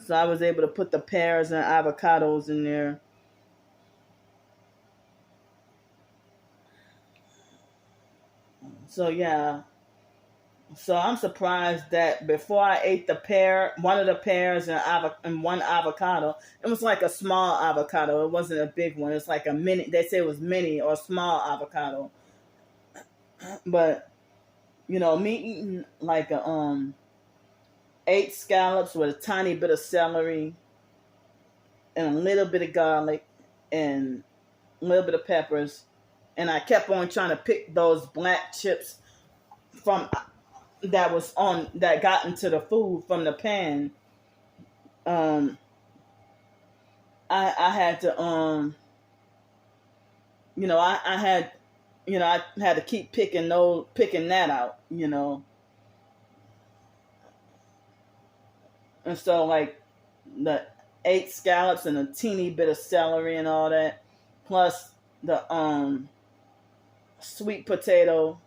so I was able to put the pears and avocados in there. So yeah. So I'm surprised that before I ate one of the pears and one avocado, it was like a small avocado. It wasn't a big one. It's like a mini. They say it was mini or small avocado. But me eating like a 8 scallops with a tiny bit of celery and a little bit of garlic and a little bit of peppers, and I kept on trying to pick those black chips from that got into the food from the pan. um I had to I had I had to keep picking that out, and so like the 8 scallops and a teeny bit of celery and all that, plus the sweet potato,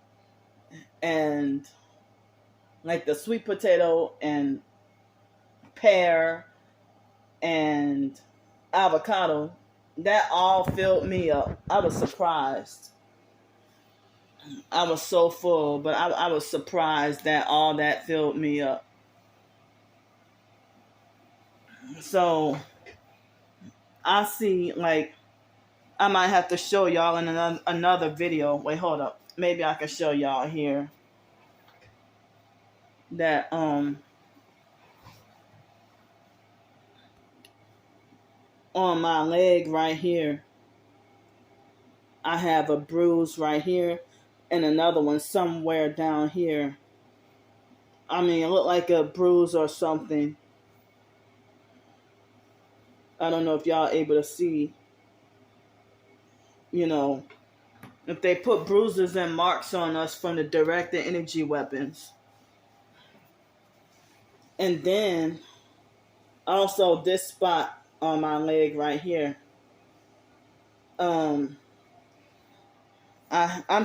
and like the sweet potato and pear and avocado, that all filled me up. I was surprised. I was so full, but I was surprised that all that filled me up. So I see, like, I might have to show y'all in another video. Wait, hold up. Maybe I can show y'all here that on my leg right here, I have a bruise right here and another one somewhere down here. I mean, it looked like a bruise or something. I don't know if y'all able to see, you know, if they put bruises and marks on us from the directed energy weapons. And then also this spot on my leg right here. I'm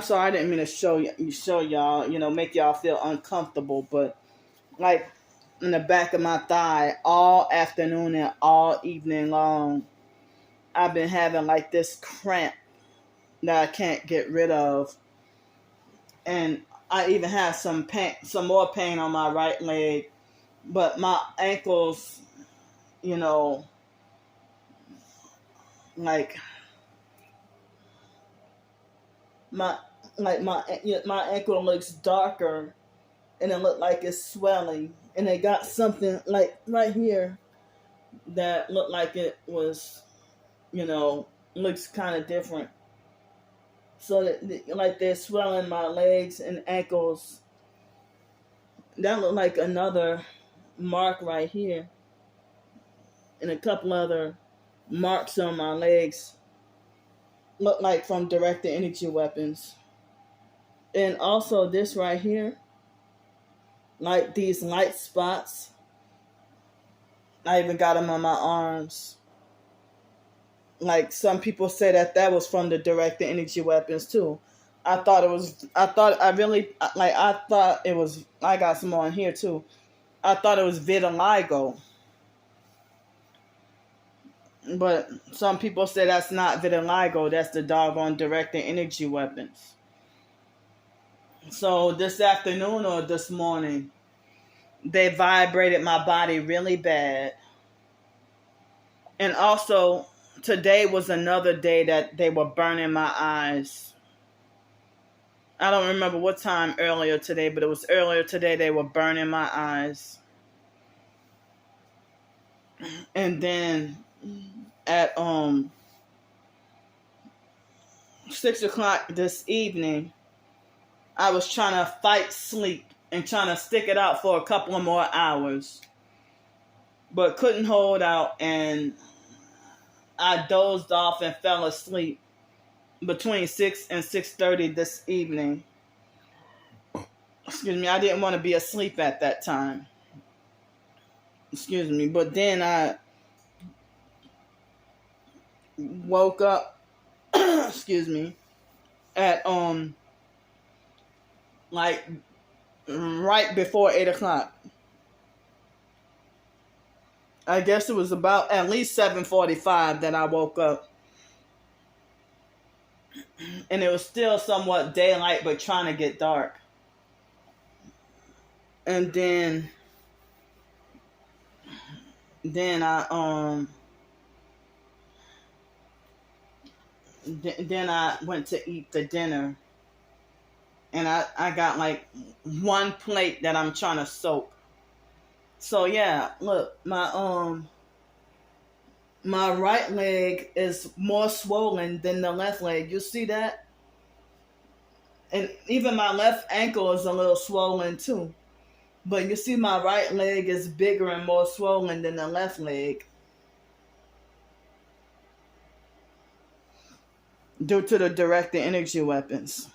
sorry, I didn't mean to show y'all, make y'all feel uncomfortable, but like in the back of my thigh all afternoon and all evening long, I've been having like this cramp that I can't get rid of. And I even have some more pain on my right leg, but my ankles, like my ankle looks darker, and it looked like it's swelling, and it got something like right here that looked like it was, looks kind of different. So that, like, they're swelling my legs and ankles. That looked like another mark right here, and a couple other marks on my legs look like from directed energy weapons. And also this right here, like these light spots, I even got them on my arms. Like, some people say that was from the directed energy weapons too. I thought it was, I got some on here too. I thought it was vitiligo. But some people say that's not vitiligo, that's the doggone directed energy weapons. So this afternoon or this morning, they vibrated my body really bad. And also, today was another day that they were burning my eyes. I don't remember what time earlier today, but it was earlier today they were burning my eyes. And then at 6 o'clock this evening, I was trying to fight sleep and trying to stick it out for a couple of more hours, but couldn't hold out, and I dozed off and fell asleep between 6 and 6:30 this evening. Excuse me, I didn't want to be asleep at that time. Excuse me, but then I woke up, excuse me, at like right before 8 o'clock. I guess it was about at least 7:45 that I woke up. And it was still somewhat daylight, but trying to get dark. And then I went to eat the dinner. And I got like one plate that I'm trying to soak. So yeah, look, my right leg is more swollen than the left leg. You see that? And even my left ankle is a little swollen too. But you see my right leg is bigger and more swollen than the left leg, due to the directed energy weapons.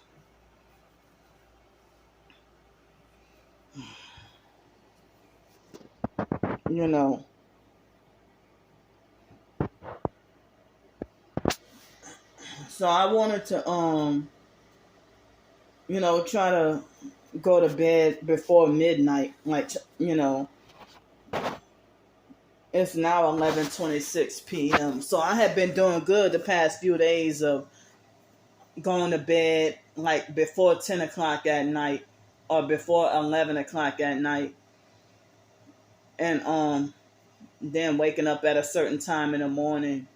So I wanted to try to go to bed before midnight. Like, it's now 11:26 p.m. So I have been doing good the past few days of going to bed like before 10 o'clock at night or before 11 o'clock at night. And then waking up at a certain time in the morning.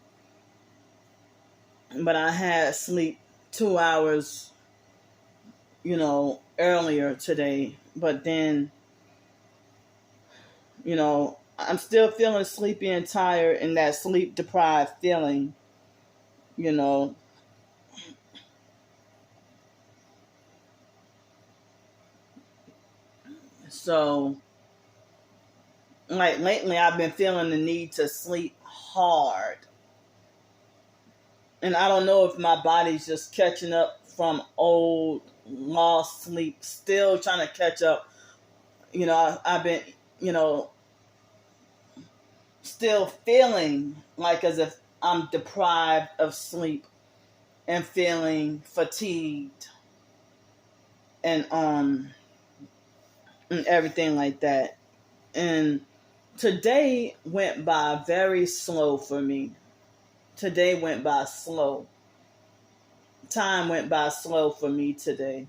But I had sleep 2 hours, earlier today. But then, I'm still feeling sleepy and tired and that sleep deprived feeling, you know. So, like lately, I've been feeling the need to sleep hard. And I don't know if my body's just catching up from old lost sleep, still trying to catch up. I've been, you know, still feeling like as if I'm deprived of sleep and feeling fatigued and and everything like that. And today went by very slow for me. Today went by slow. Time went by slow for me today.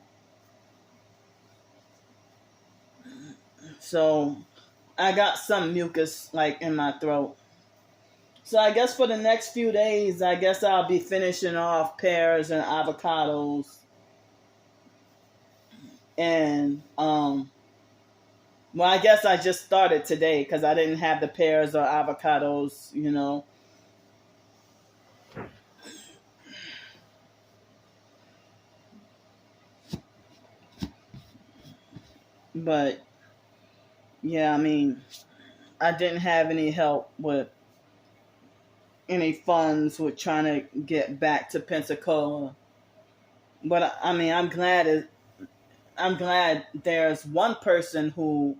So I got some mucus like in my throat. So I guess for the next few days, I guess I'll be finishing off pears and avocados. And well, I guess I just started today because I didn't have the pears or avocados. But yeah, I mean, I didn't have any help with any funds with trying to get back to Pensacola. But I mean, I'm glad there's one person who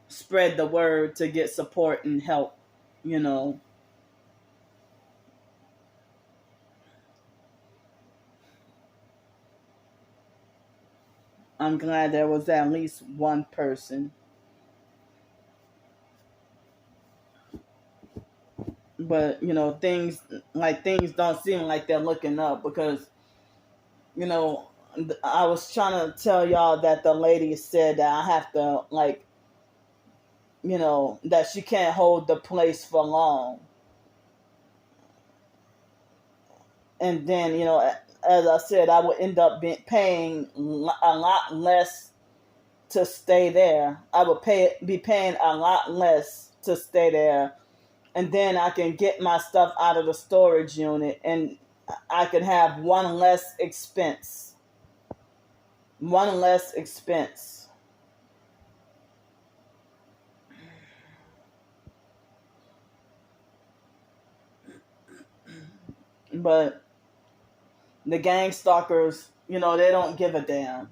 spread the word to get support and help. You know, I'm glad there was at least one person. But things don't seem like they're looking up because you know I was trying to tell y'all that the lady said that I have to that she can't hold the place for long. And then as I said, I would end up paying a lot less to stay there. I would be paying a lot less to stay there, and then I can get my stuff out of the storage unit, and I could have one less expense. One less expense. But the gang stalkers, they don't give a damn.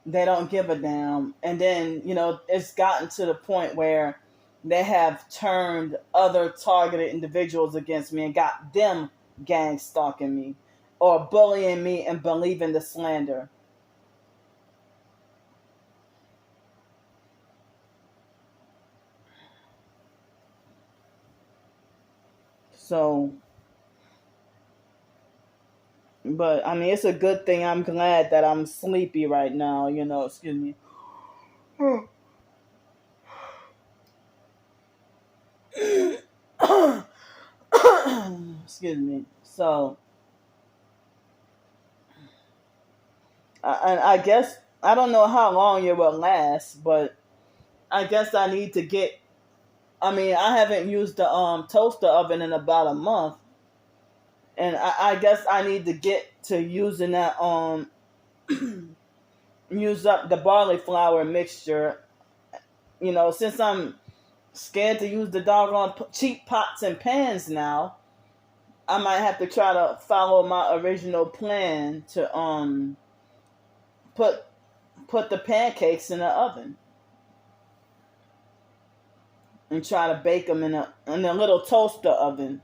They don't give a damn. And then, it's gotten to the point where they have turned other targeted individuals against me and got them gang stalking me or bullying me and believing the slander. So, but I mean, it's a good thing. I'm glad that I'm sleepy right now, excuse me. Excuse me. So, I guess I don't know how long it will last, but I guess I need to get. I mean, I haven't used the toaster oven in about a month, and I guess I need to get to using that use up the barley flour mixture. Since I'm scared to use the doggone cheap pots and pans now, I might have to try to follow my original plan to put the pancakes in the oven and try to bake them in a little toaster oven.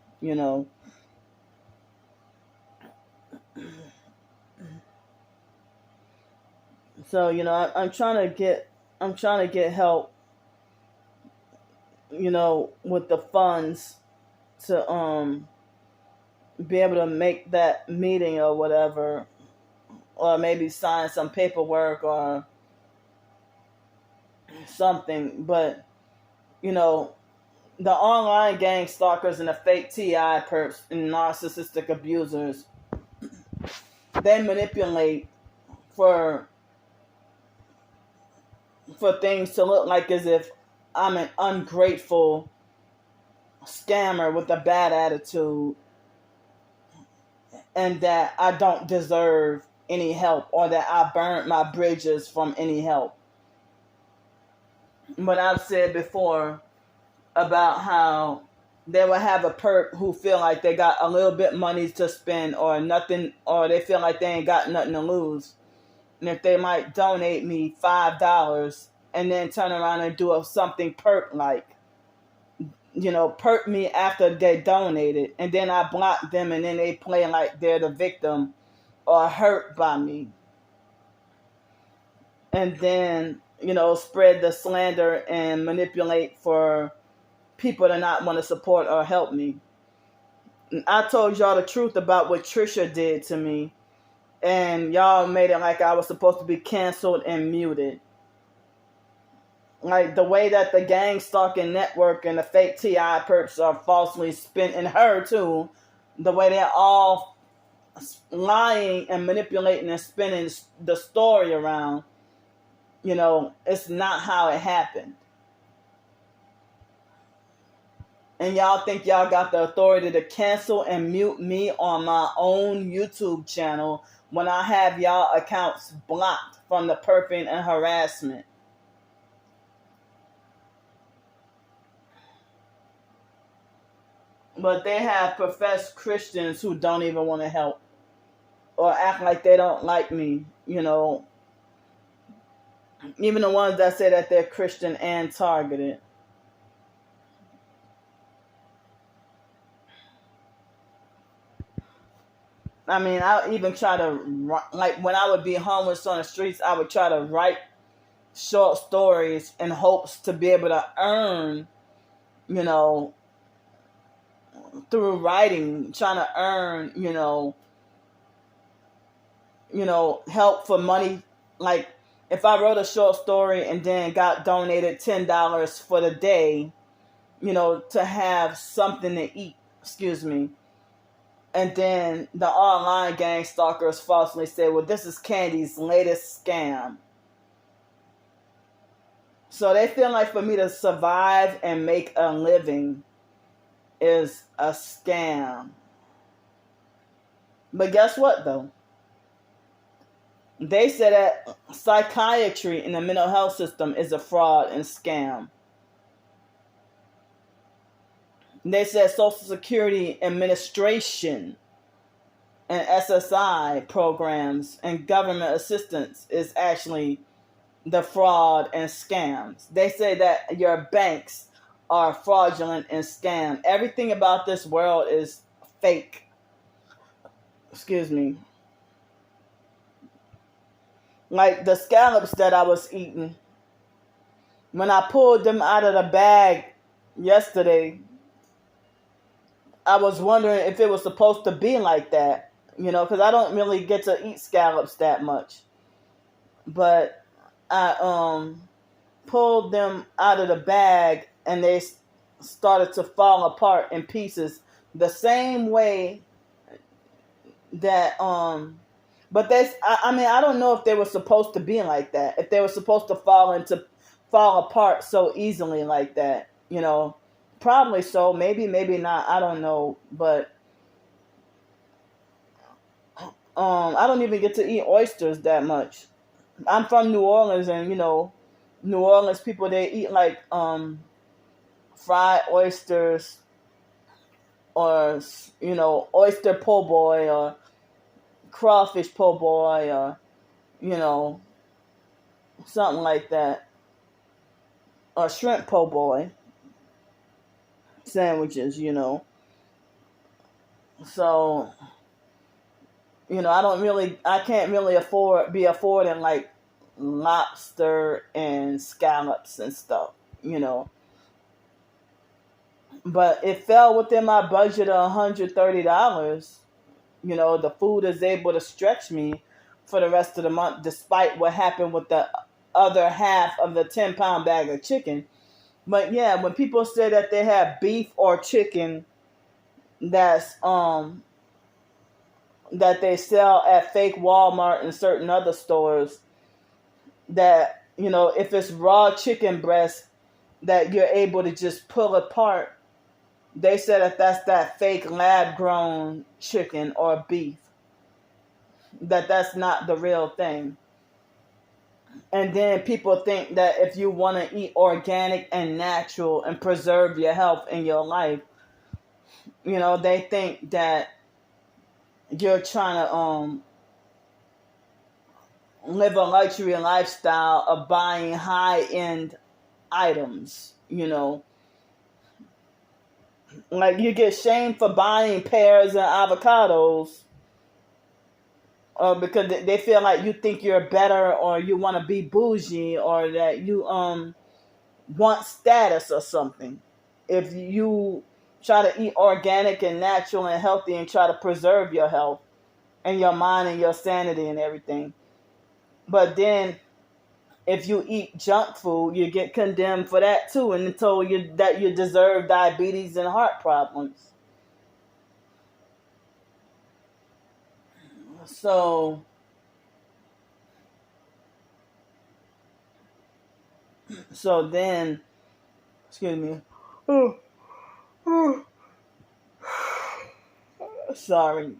So I'm trying to get help with the funds to be able to make that meeting or whatever, or maybe sign some paperwork or something. But you know the online gang stalkers and the fake TI perps and narcissistic abusers, they manipulate for things to look like as if I'm an ungrateful scammer with a bad attitude and that I don't deserve any help or that I burned my bridges from any help. But I've said before about how they will have a perp who feel like they got a little bit money to spend or nothing, or they feel like they ain't got nothing to lose. And if they might donate me $5 and then turn around and do something perp like, perp me after they donated, and then I block them and then they play like they're the victim or hurt by me. And then, spread the slander and manipulate for people to not want to support or help me. I told y'all the truth about what Trisha did to me, and y'all made it like I was supposed to be canceled and muted. Like the way that the gang stalking network and the fake TI perps are falsely spinning her too, the way they're all lying and manipulating and spinning the story around, it's not how it happened. And y'all think y'all got the authority to cancel and mute me on my own YouTube channel when I have y'all accounts blocked from the perping and harassment. But they have professed Christians who don't even want to help or act like they don't like me, Even the ones that say that they're Christian and targeted. I mean, I even try to, like when I would be homeless on the streets, I would try to write short stories in hopes to be able to earn, through writing, trying to earn, help for money. Like if I wrote a short story and then got donated $10 for the day, to have something to eat, and then the online gang stalkers falsely say, well, this is Candy's latest scam. So they feel like for me to survive and make a living is a scam. But guess what, though? They say that psychiatry in the mental health system is a fraud and scam. They said Social Security Administration and SSI programs and government assistance is actually the fraud and scams. They say that your banks are fraudulent and scam. Everything about this world is fake. Like the scallops that I was eating, when I pulled them out of the bag yesterday, I was wondering if it was supposed to be like that, because I don't really get to eat scallops that much. But I pulled them out of the bag and they started to fall apart in pieces the same way that but I don't know if they were supposed to be like that, if they were supposed to fall apart so easily like that, probably so, maybe not, I don't know. But I don't even get to eat oysters that much. I'm from New Orleans, and New Orleans people, they eat like fried oysters or oyster po' boy or crawfish po' boy or something like that, or shrimp po' boy sandwiches. So I can't really affording like lobster and scallops and stuff, but it fell within my budget of $130. The food is able to stretch me for the rest of the month, despite what happened with the other half of the 10-pound bag of chicken. But yeah, when people say that they have beef or chicken that's that they sell at fake Walmart and certain other stores, that if it's raw chicken breast that you're able to just pull apart, they said that that's that fake lab grown chicken or beef, that's not the real thing. And then people think that if you want to eat organic and natural and preserve your health in your life, they think that you're trying to live a luxury lifestyle of buying high end items. Like you get shamed for buying pears and avocados, because they feel like you think you're better, or you want to be bougie, or that you want status or something. If you try to eat organic and natural and healthy and try to preserve your health and your mind and your sanity and everything. But then if you eat junk food, you get condemned for that too, and told you that you deserve diabetes and heart problems. So then, excuse me. Sorry.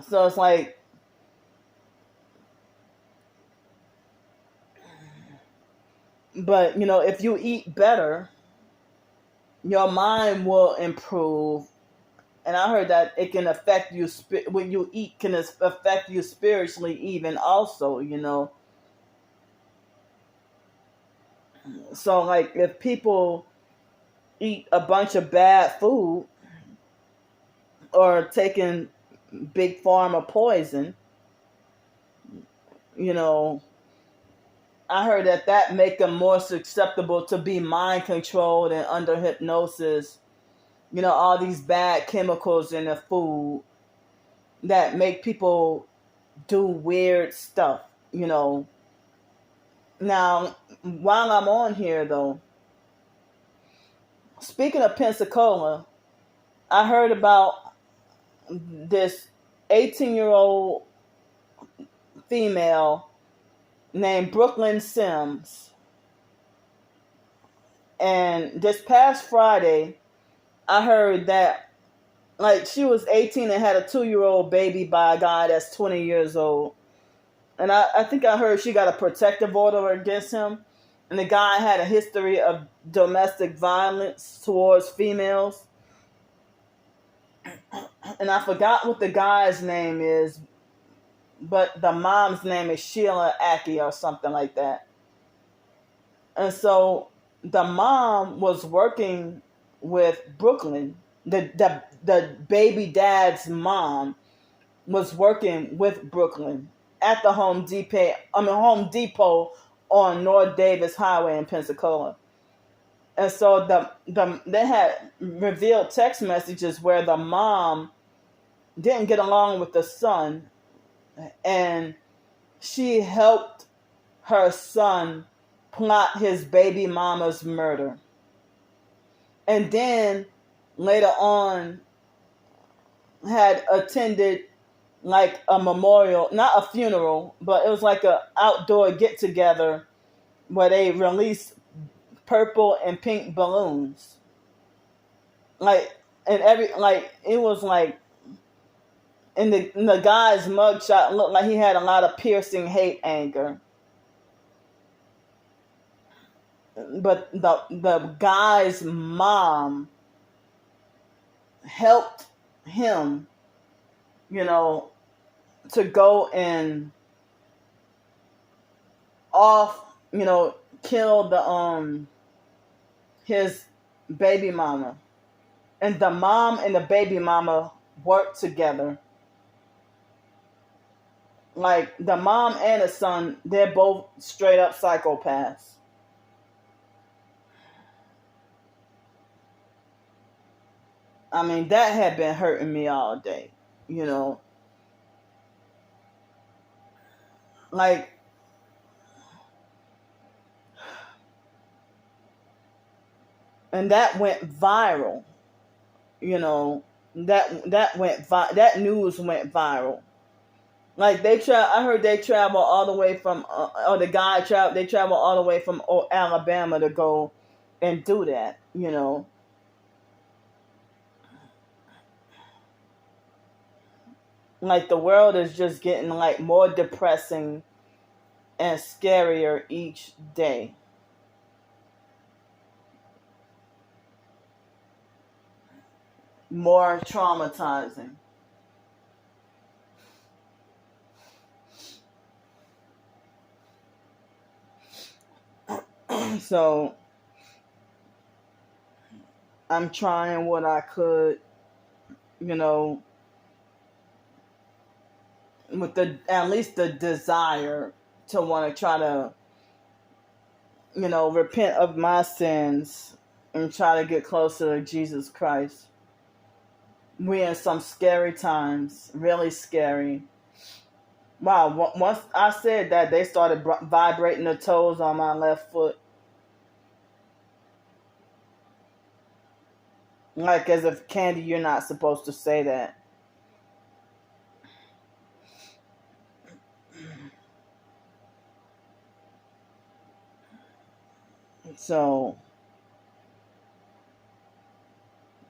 So it's like, but if you eat better, your mind will improve. And I heard that it can affect you, when you eat can affect you spiritually even also. So like if people eat a bunch of bad food or taking big pharma poison, I heard that make them more susceptible to be mind controlled and under hypnosis. All these bad chemicals in the food that make people do weird stuff. Now, while I'm on here though, speaking of Pensacola, I heard about this 18-year-old female named Brooklyn Sims. And this past Friday, I heard that like she was 18 and had a 2-year-old baby by a guy that's 20 years old. And I think I heard she got a protective order against him. And the guy had a history of domestic violence towards females. And I forgot what the guy's name is, but the mom's name is Sheila Aki or something like that. And so the mom was working with Brooklyn. The baby dad's mom was working with Brooklyn at the Home Depot on North Davis Highway in Pensacola. And so they had revealed text messages where the mom didn't get along with the son, and she helped her son plot his baby mama's murder. And then later on had attended like a memorial, not a funeral, but it was like a outdoor get together where they released purple and pink balloons. Like, and it was like, in the guy's mugshot looked like he had a lot of piercing hate anger. But the guy's mom helped him, to go and kill his baby mama. And the mom and the baby mama worked together. Like the mom and the son, they're both straight up psychopaths. I mean, that had been hurting me all day, Like, and that went viral. You know, that news went viral. Like I heard they travel all the way from, or they travel all the way from Alabama to go and do that. You know, like the world is just getting like more depressing and scarier each day. More traumatizing. So I'm trying what I could, you know, with the at least the desire to want to try to, repent of my sins and try to get closer to Jesus Christ. We're in some scary times, really scary. Wow, once I said that, they started vibrating the toes on my left foot. Like as if, Candy, you're not supposed to say that. So,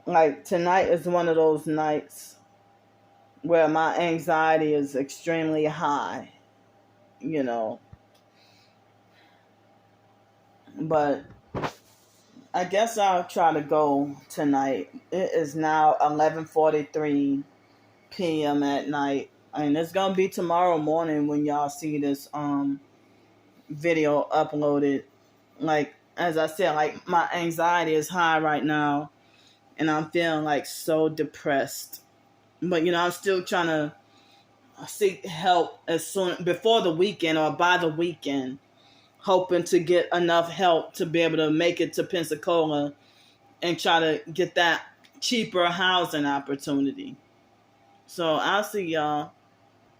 like, tonight is one of those nights where my anxiety is extremely high, you know. But I guess I'll try to go tonight. It is now 11:43 p.m. at night. And it's going to be tomorrow morning when y'all see this video uploaded. Like, as I said, like, my anxiety is high right now. And I'm feeling, like, so depressed. But, I'm still trying to seek help before the weekend or by the weekend, hoping to get enough help to be able to make it to Pensacola and try to get that cheaper housing opportunity. So I'll see y'all.